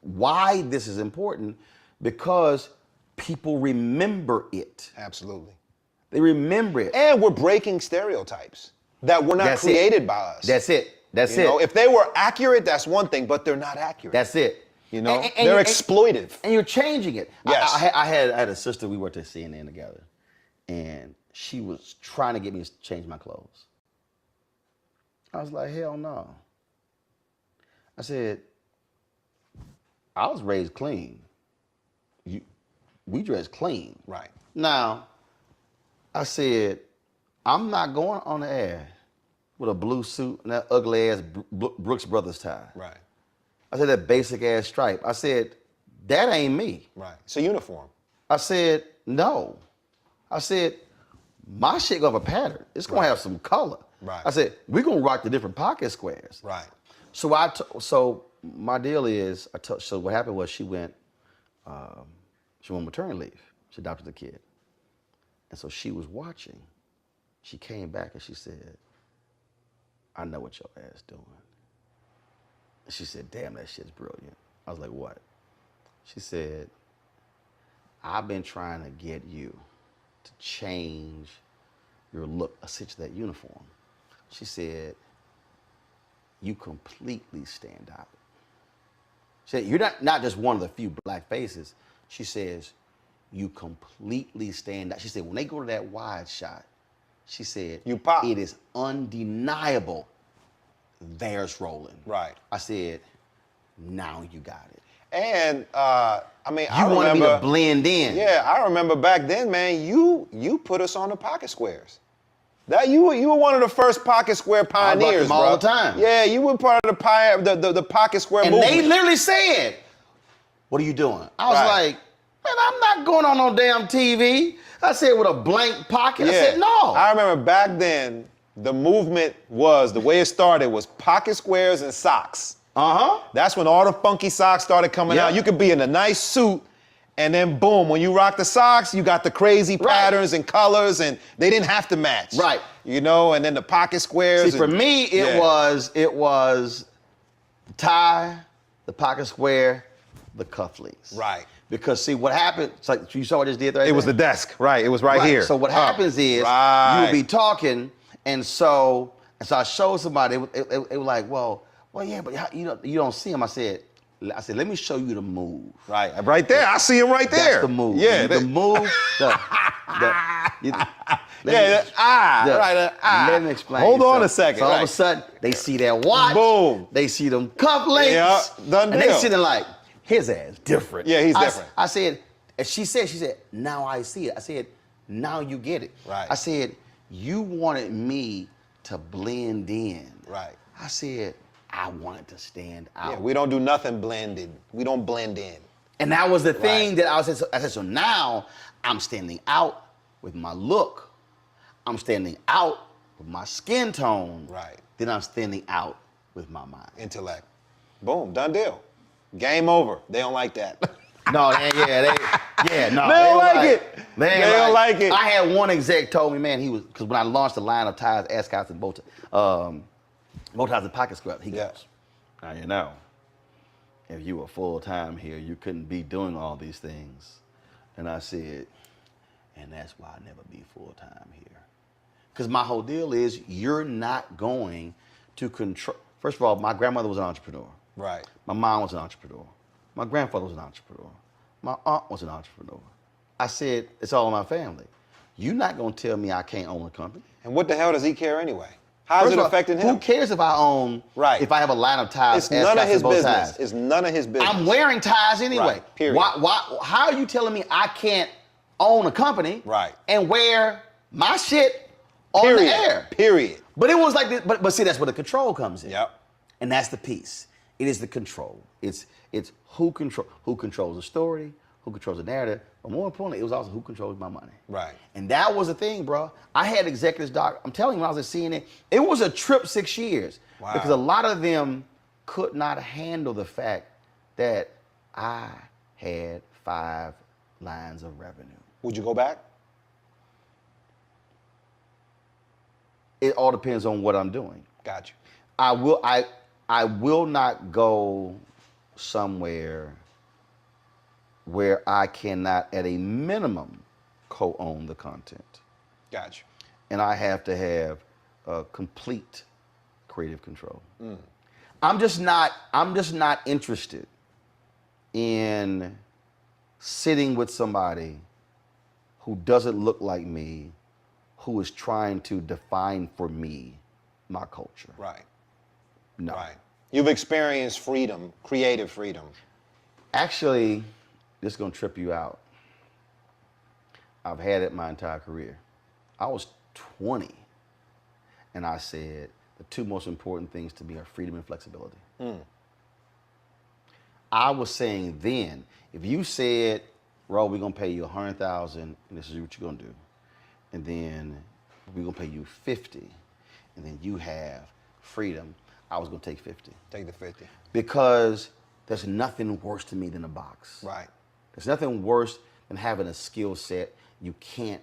why this is important, because people remember it. Absolutely. They remember it. And we're breaking stereotypes that were not created by us. That's it. That's you it. know, if they were accurate, that's one thing, but they're not accurate. That's it. You know, And they're exploitive. And you're changing it. Yes. I had a sister, we worked at CNN together, and she was trying to get me to change my clothes. I was like, hell no. I said, I was raised clean. We dress clean. Right. Now, I said, I'm not going on the air with a blue suit and that ugly ass Brooks Brothers tie. Right. I said, that basic ass stripe. I said, that ain't me. Right. It's a uniform. I said, no. I said, my shit gonna have a pattern. It's gonna have some color. Right. I said, we're gonna rock the different pocket squares. Right. So my deal is, so what happened was she went maternity leave. She adopted the kid. And so she was watching. She came back and she said, I know what your ass doing. And she said, damn, that shit's brilliant. I was like, what? She said, I've been trying to get you to change your look, stitch that uniform. She said, you completely stand out. She said, you're not just one of the few black faces. She says, you completely stand out. She said, when they go to that wide shot, she said, you pop. It is undeniable there's rolling. Right. I said, now you got it. And I mean, I You wanted me remember to blend in. Yeah, I remember back then, man. You put us on the pocket squares. That you were one of the first pocket square pioneers, them all the time. Yeah, you were part of the pocket square And movement. they literally said, "What are you doing?" I was like, "Man, I'm not going on no damn TV." I said, "With a blank pocket." I said, "No." I remember back then, the movement the way it started was pocket squares and socks. That's when all the funky socks started coming out. You could be in a nice suit, and then boom, when you rock the socks, you got the crazy patterns and colors, and they didn't have to match. Right. You know, and then the pocket squares. See, for me, it was the tie, the pocket square, the cufflinks. Right. Because see, what happened, it's like you saw what I just did there? It was the desk, right? It was right here. So what happens is you would be talking, and so I showed somebody. It was like, well, yeah, but you don't see him. I said, let me show you the move. Right there. I see him right there. That's the move. Yeah, the move. Let me explain. Hold on a second. So all of a sudden, they see that watch. Boom. They see them cufflinks. Yeah, done and deal. they sitting like, his ass different. Yeah, he's different. I said, and she said, now I see it. I said, now you get it. Right. I said, you wanted me to blend in. Right. I said, I wanted to stand out. Yeah, we don't do nothing blended. We don't blend in. And that was the thing that I said, so now I'm standing out with my look. I'm standing out with my skin tone. Right. Then I'm standing out with my mind. Intellect. Boom, done deal. Game over. They don't like that. No, they don't like it. They don't like it. I had one exec told me, man, because when I launched the line of ties, ascots, and bow ties and pocket square, he goes, now you know, if you were full-time here, you couldn't be doing all these things. And I said, and that's why I never be full-time here. Because my whole deal is you're not going to control. First of all, my grandmother was an entrepreneur. Right. My mom was an entrepreneur. My grandfather was an entrepreneur. My aunt was an entrepreneur. I said, it's all in my family. You're not going to tell me I can't own a company. And what the hell does he care anyway? How's it affecting him? Who cares if I own, if I have a line of ties? It's none of his business. Ties. It's none of his business. I'm wearing ties anyway. Right, period. How are you telling me I can't own a company and wear my shit on the air? Period. But it was like this, but see, that's where the control comes in. Yep. And that's the piece. It is the control. It's who controls the story, who controls the narrative, but more importantly, it was also who controls my money. Right. And that was the thing, bro. I had executives, I'm telling you, when I was at CNN, it was a trip 6 years. Wow. Because a lot of them could not handle the fact that I had 5 lines of revenue. Would you go back? It all depends on what I'm doing. Got you. I will not go somewhere where I cannot, at a minimum, co-own the content. Got you. And I have to have complete creative control. I'm just not interested in sitting with somebody who doesn't look like me, who is trying to define for me my culture. Right. No. Right. You've experienced freedom, creative freedom. Actually, this is gonna trip you out. I've had it my entire career. I was 20, and I said the 2 most important things to me are freedom and flexibility. I was saying then, if you said, Ro, we're gonna pay you $100,000, and this is what you're gonna do, and then we're gonna pay you 50, and then you have freedom, I was gonna take 50. Take the 50. Because there's nothing worse to me than a box. Right. There's nothing worse than having a skill set you can't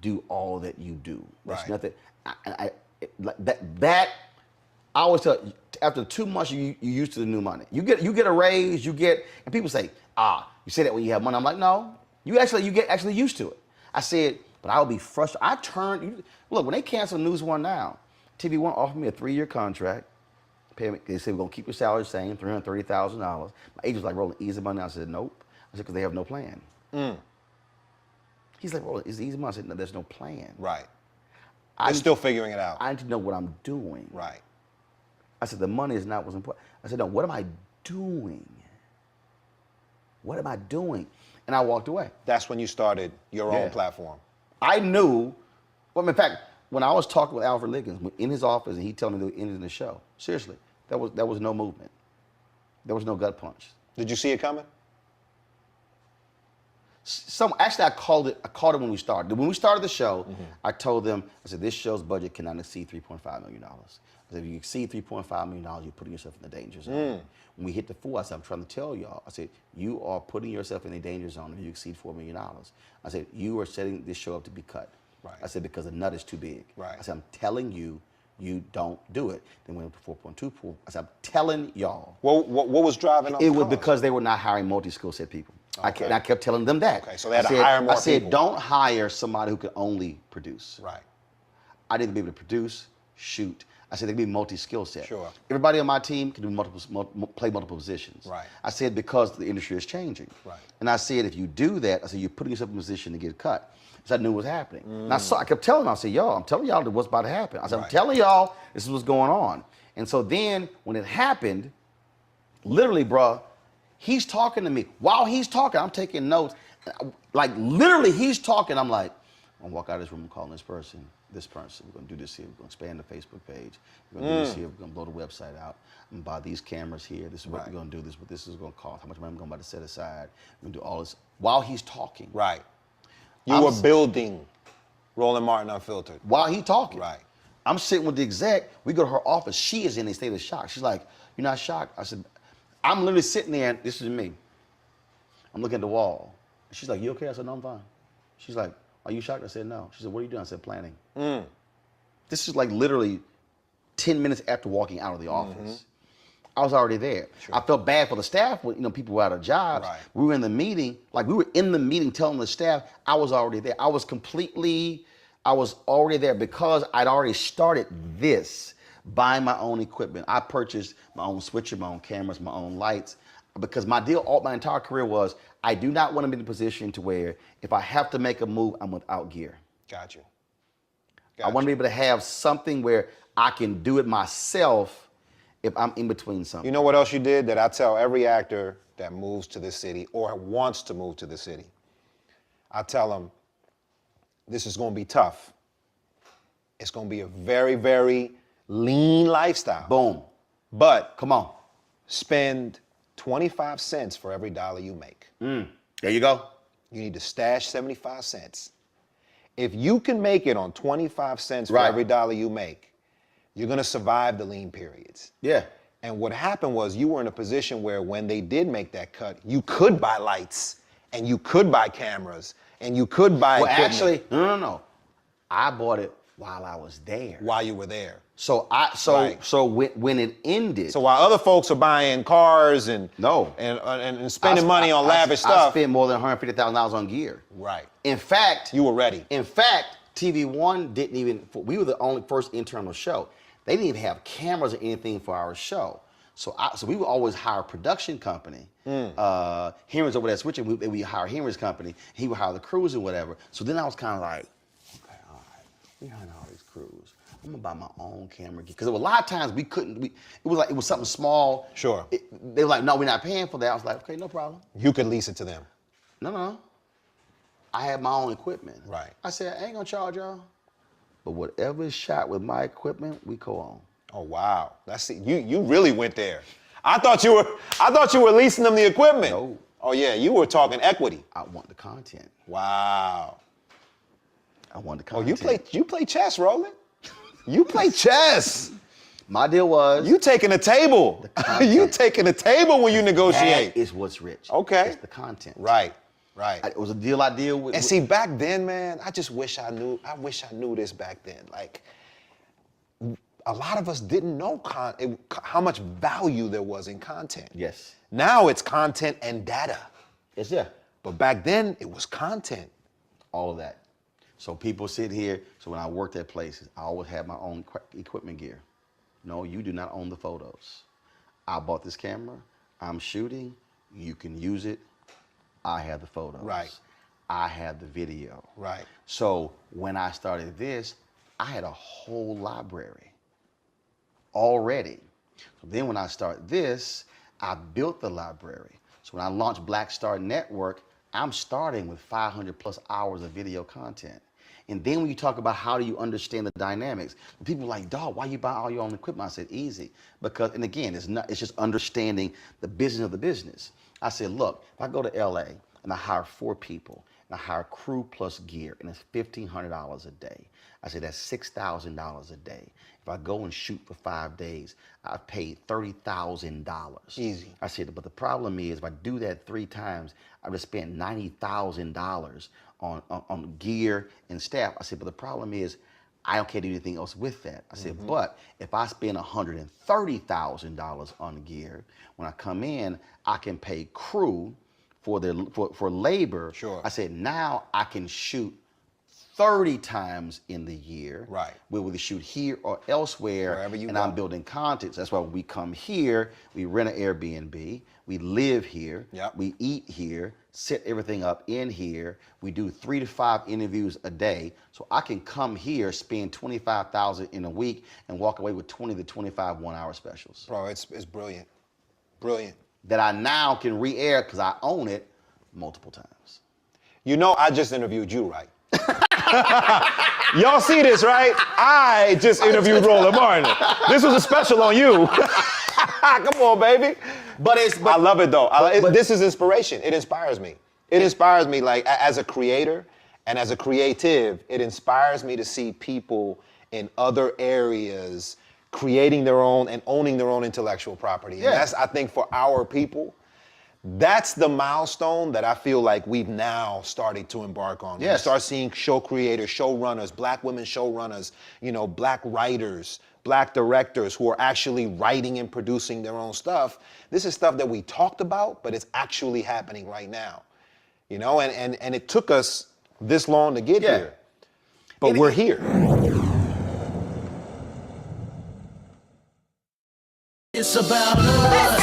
do all that you do. There's nothing. I always tell you, after 2 months you used to the new money. You get a raise. And people say, you say that when you have money. I'm like, no. You get actually used to it. I said, but I would be frustrated. Look, when they canceled News One now, TV One offered me a 3-year contract. They said, we're going to keep your salary the same, $330,000. My agent was like, rolling easy money. I said, nope. I said, because they have no plan. He's like, well, it's easy money. I said, no, there's no plan. Right. They're still figuring it out. I need to know what I'm doing. Right. I said, the money is not what's important. I said, no, what am I doing? What am I doing? And I walked away. That's when you started your own platform. I knew, well, in fact, when I was talking with Alfred Liggins in his office and he told me they were ending the show, seriously, that was no movement. There was no gut punch. Did you see it coming? Actually, I called it when we started. When we started the show, I told them, I said, this show's budget cannot exceed $3.5 million. I said, if you exceed $3.5 million, you're putting yourself in the danger zone. When we hit the 4, I said, I'm trying to tell y'all. I said, you are putting yourself in the danger zone if you exceed $4 million. I said, you are setting this show up to be cut. Right. I said, because the nut is too big. Right. I said, I'm telling you, you don't do it. Then we went up to 4.2. I said, I'm telling y'all. What was driving up? It was because they were not hiring multi-skill set people. Okay. I kept telling them that. Okay, so they had to hire more people. I said, people. don't hire somebody who can only produce. Right. I need to be able to produce, shoot. I said they can be multi-skill set. Sure. Everybody on my team can do play multiple positions. Right. I said because the industry is changing. Right. And I said if you do that, I said you're putting yourself in a position to get cut. So I knew what was happening. And I kept telling them, I said, yo, I'm telling y'all what's about to happen. I said, I'm telling y'all this is what's going on. And so then when it happened, literally, bruh, he's talking to me. While he's talking, I'm taking notes. Like, literally, he's talking. I'm like, I'm going to walk out of this room and call this person. We're going to do this here. We're going to expand the Facebook page. We're going to do this here. We're going to blow the website out. I'm going to buy these cameras here. This is what we're going to do. This is what this is going to cost. How much money I'm going to set aside. We're going to do all this while he's talking. Right. You were building Roland Martin Unfiltered. While he's talking. Right. I'm sitting with the exec. We go to her office. She is in a state of shock. She's like, you're not shocked? I said, I'm literally sitting there, and this is me. I'm looking at the wall. She's like, you okay? I said, no, I'm fine. She's like, are you shocked? I said, no. She said, what are you doing? I said, planning. This is like literally 10 minutes after walking out of the office. I was already there. Sure. I felt bad for the staff when people were out of jobs. Right. We were in the meeting, telling the staff I was already there. I was already there because I'd already started this, buying my own equipment. I purchased my own switcher, my own cameras, my own lights, because my deal my entire career was I do not want to be in a position to where if I have to make a move, I'm without gear. Got you. I want to be able to have something where I can do it myself if I'm in between something. You know what else you did that I tell every actor that moves to the city or wants to move to the city? I tell them, this is going to be tough. It's going to be a very, very lean lifestyle. Boom. But come on, spend 25 cents for every dollar you make. There you go. You need to stash 75 cents. If you can make it on 25 cents for every dollar you make, you're going to survive the lean periods. Yeah. And what happened was you were in a position where when they did make that cut, you could buy lights and you could buy cameras and you could buy equipment. Actually, no. I bought it while I was there. While you were there. So when it ended. So while other folks are buying cars and spending money on lavish stuff. I spent more than $150,000 on gear. Right. In fact, you were ready. In fact, TV One didn't even. We were the only first internal show. They didn't even have cameras or anything for our show. So we would always hire a production company. Henry's over there switching. We hire Henry's company. He would hire the crews and whatever. So then I was kind of like, okay, all right, we hiring all these crews. I'm gonna buy my own camera because a lot of times we couldn't. It was something small. Sure. They were like, no, we're not paying for that. I was like, okay, no problem. You could lease it to them. No. I had my own equipment. Right. I said, I ain't gonna charge y'all. But whatever is shot with my equipment, we co-own. Oh wow. That's it. You really went there. I thought you were leasing them the equipment. No. Oh yeah, you were talking equity. I want the content. Wow. I want the Oh, content. you play chess, Roland. You play chess. My deal was you taking a table. You taking a table when you negotiate. That is what's rich. Okay. It's the content. Right. It was a deal I deal with. And see, back then, man, I just wish I knew this back then. Like, a lot of us didn't know how much value there was in content. Yes. Now it's content and data. Yes, yeah. But back then, it was content. All of that. So people sit here. So when I worked at places, I always had my own equipment gear. No, you do not own the photos. I bought this camera. I'm shooting. You can use it. I have the photos. Right. I have the video. Right. So when I started this, I had a whole library already. So then when I started this, I built the library. So when I launched Black Star Network, I'm starting with 500 plus hours of video content. And then when you talk about how do you understand the dynamics, people are like, dog, why you buy all your own equipment? I said, easy. Because, and again, it's just understanding the business of the business. I said, look, if I go to LA and I hire 4 people, and I hire crew plus gear, and it's $1,500 a day. I said, that's $6,000 a day. If I go and shoot for 5 days, I've paid $30,000. Easy. I said, but the problem is, if I do that 3 times, I just spent $90,000 on gear and staff. I said, but the problem is, I can't do anything else with that. I said, but if I spend $130,000 on gear, when I come in, I can pay crew for labor. Sure. I said, now I can shoot 30 times in the year. Right. We'll either shoot here or elsewhere. Wherever you and go. I'm building content. So that's why when we come here, we rent an Airbnb, we live here, Yep. we eat here, set everything up in here. We do 3 to 5 interviews a day. So I can come here, spend $25,000 in a week, and walk away with 20 to 25 one-hour specials. Bro, it's brilliant. Brilliant. That I now can re-air because I own it multiple times. You know, I just interviewed you, right? Y'all see this, right? I just interviewed Roland Martin. This was a special on you. Come on, baby. But I love it though. This is inspiration. It inspires me. It inspires me, like as a creator and as a creative, it inspires me to see people in other areas creating their own and owning their own intellectual property. And that's, I think, for our people, that's the milestone that I feel like we've now started to embark on. Yes. We start seeing show creators, showrunners, Black women showrunners, you know, Black writers, Black directors who are actually writing and producing their own stuff. This is stuff that we talked about, but it's actually happening right now. You know, and it took us this long to get here, but we're here. It's about us.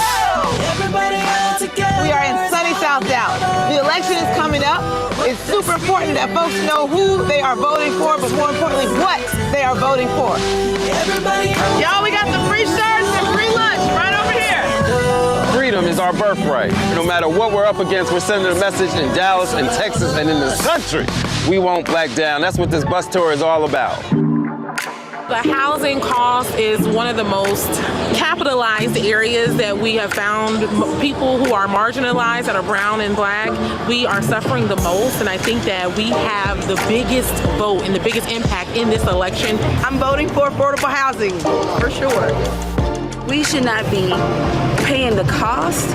Everybody all together. We are in sunny South Dallas. The election is coming up. It's super important that folks know who they are voting for, but more importantly, what they are voting for. Everybody Y'all, we got some free shirts and free lunch right over here. Freedom is our birthright. No matter what we're up against, we're sending a message in Dallas and Texas and in this country. We won't back down. That's what this bus tour is all about. The housing cost is one of the most capitalized areas that we have found. People who are marginalized, that are brown and black, we are suffering the most, and I think that we have the biggest vote and the biggest impact in this election. I'm voting for affordable housing, for sure. We should not be paying the cost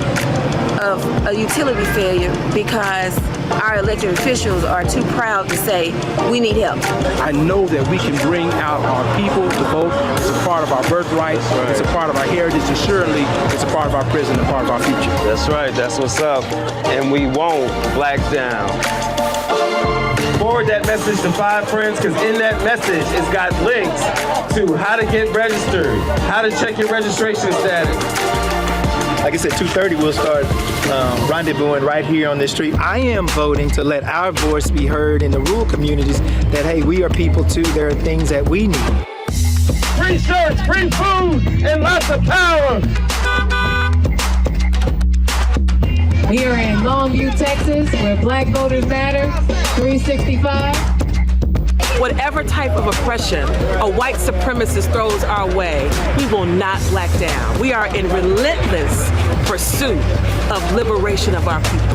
of a utility failure because our elected officials are too proud to say we need help. I know that we can bring out our people to vote. It's a part of our birthright. It's a part of our heritage. And surely it's a part of our present and part of our future. That's right. That's what's up. And we won't black down. Forward that message to 5 friends, because in that message, it's got links to how to get registered, how to check your registration status. Like I said, 2:30 we'll start rendezvousing right here on this street. I am voting to let our voice be heard in the rural communities that, hey, we are people too. There are things that we need. Free shirts, free food, and lots of power. We are in Longview, Texas, where Black Voters Matter, 365. Whatever type of oppression a white supremacist throws our way, we will not black down. We are in relentless pursuit of liberation of our people.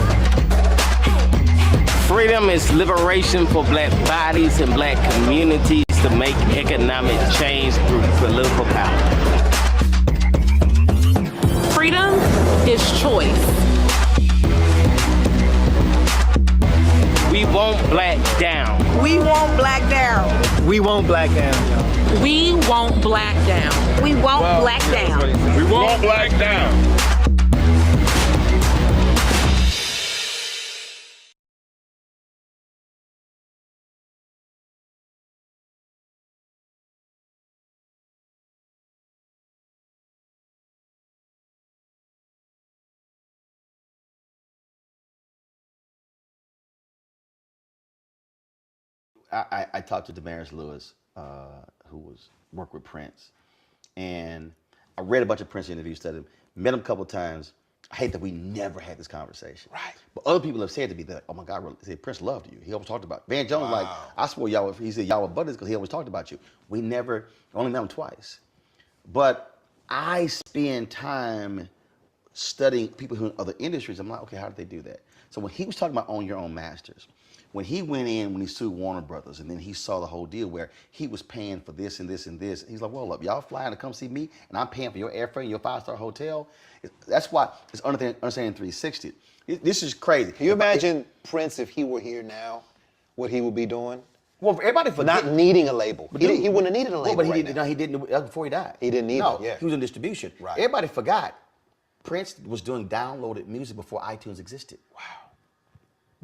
Freedom is liberation for Black bodies and Black communities to make economic change through political power. Freedom is choice. We won't black down. We won't black down. We won't black down, y'all. We won't black down. We won't black down. We won't black down. I talked to Damaris Lewis, who worked with Prince, and I read a bunch of Prince interviews, studied him, met him a couple of times, I hate that we never had this conversation. Right. But other people have said to me that, oh my God, they said, Prince loved you. He always talked about it. Van Jones, like, I swore y'all, he said y'all were buddies because he always talked about you. We never, only met him twice. But I spend time studying people who are in other industries. I'm like, okay, how did they do that? So when he was talking about Own Your Own Masters, when he went in, when he sued Warner Brothers, and then he saw the whole deal where he was paying for this and this and this, he's like, well, up, y'all flying to come see me, and I'm paying for your airfare and your 5-star hotel. That's why it's Understanding 360. This is crazy. Can you imagine Prince if he were here now, what he would be doing? Well, everybody forget. Not needing a label. He wouldn't have needed a label. But he right didn't. now. No, he didn't. That was before he died. He didn't need it. Yeah. He was in distribution. Right. Everybody forgot. Prince was doing downloaded music before iTunes existed. Wow.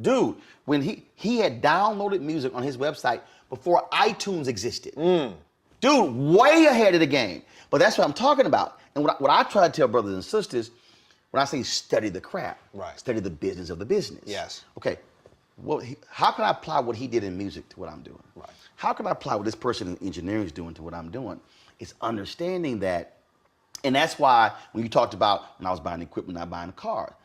Dude, when he had downloaded music on his website before iTunes existed. Dude, way ahead of the game. But that's what I'm talking about. And what I try to tell brothers and sisters, when I say study the craft, study the business of the business. Yes. Okay, well, how can I apply what he did in music to what I'm doing? Right. How can I apply what this person in engineering is doing to what I'm doing? It's understanding that, and that's why when you talked about when I was buying equipment, not buying a car,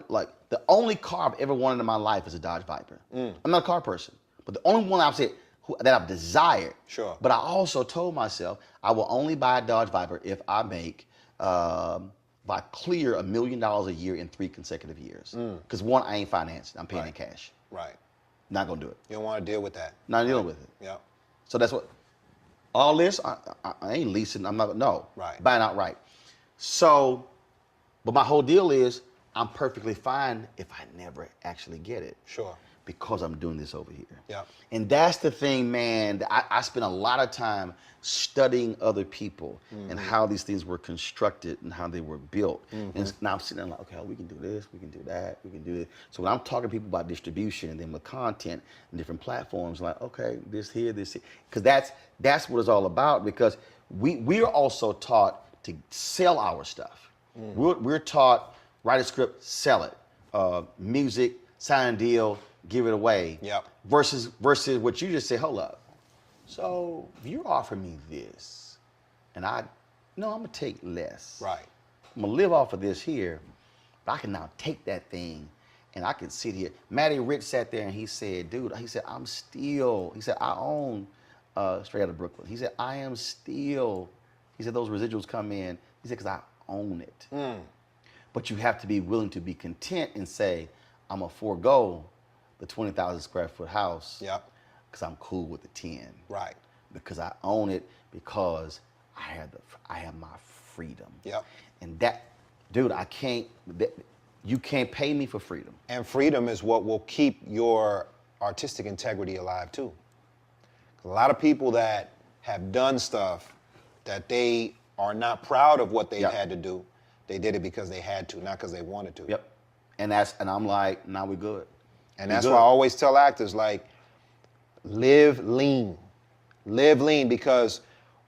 like the only car I've ever wanted in my life is a Dodge Viper. I'm not a car person, but the only one I've said that I've desired. Sure. But I also told myself I will only buy a Dodge Viper if I make, if I clear $1 million a year in 3 consecutive years. Because one, I ain't financed, I'm paying in cash. Right. Not gonna do it. You don't want to deal with that. Not dealing with it. Yeah. So that's what, all this, I ain't leasing, I'm not, no. Right. Buying outright. So, but my whole deal is, I'm perfectly fine if I never actually get it. Sure. Because I'm doing this over here. Yeah. And that's the thing, man. I spend a lot of time studying other people and how these things were constructed and how they were built. And now I'm sitting there like, okay, we can do this, we can do that, we can do this. So when I'm talking to people about distribution and then with content and different platforms, like, okay, this here, because that's what it's all about. Because we are also taught to sell our stuff. We're taught, write a script, sell it. Music, sign a deal, give it away. Yep. Versus what you just said, hold up. So if you offer me this, and I'm gonna take less. Right. I'm gonna live off of this here, but I can now take that thing and I can sit here. Matty Rich sat there and he said, dude, he said, I own Straight Outta Brooklyn. He said, I am still, he said, those residuals come in. He said, because I own it. But you have to be willing to be content and say, I'm gonna forego the 20,000 square foot house. Yep. Because I'm cool with the 10. Right. Because I own it, because I have my freedom. Yep. And that, dude, you can't pay me for freedom. And freedom is what will keep your artistic integrity alive too. A lot of people that have done stuff that they are not proud of what they had to do, they did it because they had to, not because they wanted to. Yep. And I'm like, now we good. And that's why I always tell actors, like, live lean. Live lean, because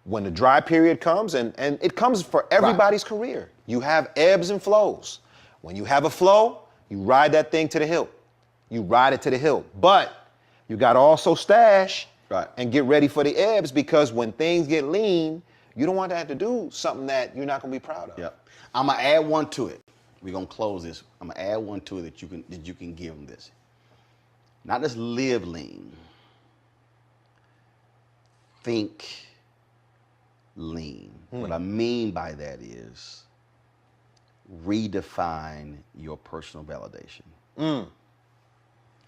when the dry period comes, and it comes for everybody's career, you have ebbs and flows. When you have a flow, you ride that thing to the hill. You ride it to the hill. But you got to also stash and get ready for the ebbs, because when things get lean, you don't want to have to do something that you're not going to be proud of. Yep. I'm going to add one to it. We're going to close this. I'm going to add one to it that you can give them this. Not just live lean. Think lean. What I mean by that is redefine your personal validation.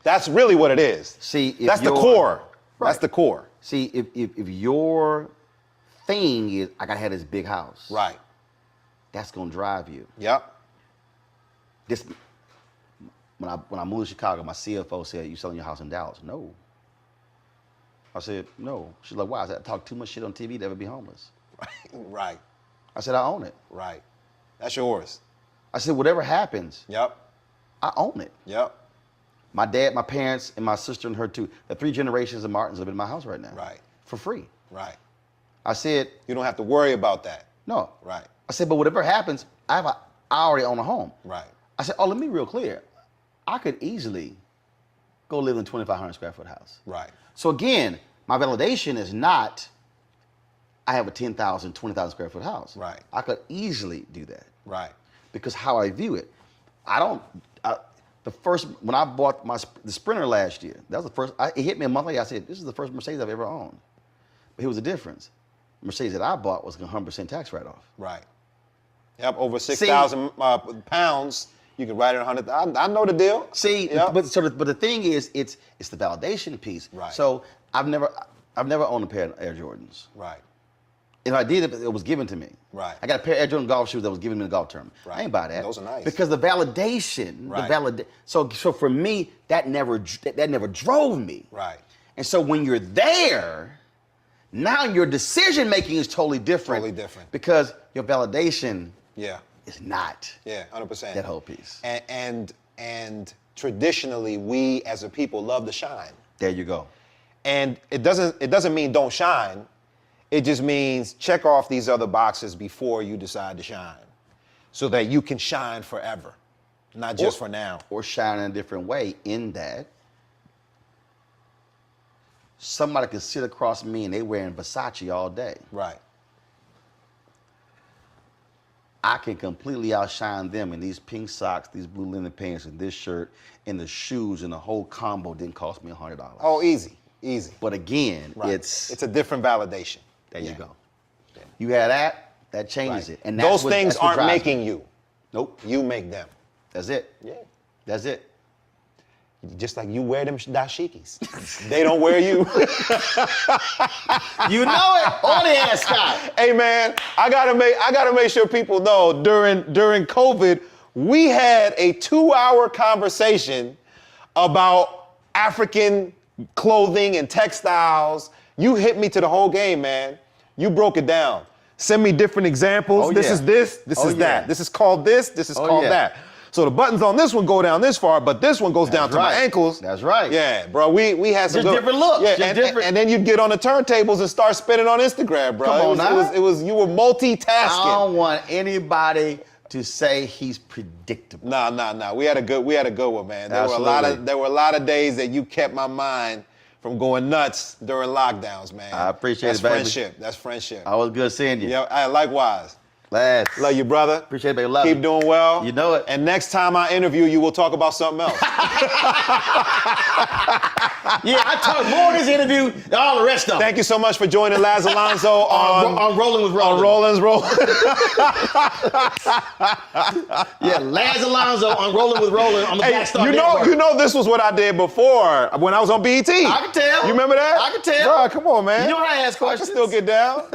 That's really what it is. See, that's the core. That's the core. See, if your thing is, I gotta have this big house. Right. That's gonna drive you. Yep. When I moved to Chicago, my CFO said, "You selling your house in Dallas?" No. I said, "No." She's like, "Why?" I said, "I talk too much shit on TV to ever be homeless." Right. I said, "I own it." Right. That's yours. I said, "Whatever happens." Yep. I own it. Yep. My dad, my parents, and my sister and her too. The 3 generations of Martins live in my house right now. Right. For free. Right. I said, you don't have to worry about that. No. Right. I said, but whatever happens, I already own a home. Right. I said, oh, let me be real clear. I could easily go live in a 2,500 square foot house. Right. So again, my validation is not, I have a 10,000, 20,000 square foot house. Right. I could easily do that. Right. Because how I view it. when I bought the Sprinter last year, that was the first. It hit me a month later. I said, "This is the first Mercedes I've ever owned." But here was the difference. The Mercedes that I bought was 100% tax write-off. Right. Yep, over 6,000 pounds. You can write it 100. I know the deal. See, yep. but the thing is, it's the validation piece. Right. So I've never owned a pair of Air Jordans. Right. If I did, it was given to me. Right. I got a pair of Air Jordan golf shoes that was given to me in the golf tournament. Right. I ain't buy that. Those are nice. Because the validation, Right. So for me, that never drove me. Right. And so when you're there, now your decision making is totally different. Totally different. Because your validation is not. Yeah, 100%. That whole piece. And traditionally, we as a people love to shine. There you go. And it doesn't mean don't shine. It just means check off these other boxes before you decide to shine, so that you can shine forever, not just for now. Or shine in a different way in that somebody can sit across me and they wearing Versace all day. Right. I can completely outshine them in these pink socks, these blue linen pants, and this shirt, and the shoes, and the whole combo didn't cost me $100. Oh, easy. But again, right. it's a different validation. There you go. Yeah. You have that changes Right. it. And those things aren't making you. Nope. You make them. That's it. Yeah. That's it. Just like you wear them dashikis. They don't wear you. You know it. On the ass, Scott. Hey man, I gotta make sure people know during COVID, we had a 2-hour conversation about African clothing and textiles. You hit me to the whole game, man. You broke it down. Send me different examples. Oh, this yeah. is this is that. This is called this is called that. So the buttons on this one go down this far, but this one goes down to my ankles. That's right. Yeah, bro. We had some Just different looks. Yeah, Just different. And then you'd get on the turntables and start spinning on Instagram, bro. Come on now. It was you were multitasking. I don't want anybody to say he's predictable. Nah. We had a good one, man. There Absolutely. were a lot of days that you kept my mind from going nuts during lockdowns, man. I appreciate it, baby. That's friendship. I was good seeing you. Yeah, likewise. Laz. Love you, brother. Appreciate it, baby. Love Keep you. doing well. You know it. And next time I interview you, we'll talk about something else. Yeah, I talk more in this interview than all the rest of them. Thank you so much for joining Laz Alonso on Rolling with Rolling. On Rollins Roll. Yeah, Laz Alonso on Rolling with Rolling on the Hey, Black Star you Network. know this was what I did before when I was on BET. I can tell. You remember that? I can tell. Bro, come on, man. You know how I ask questions. I can still get down.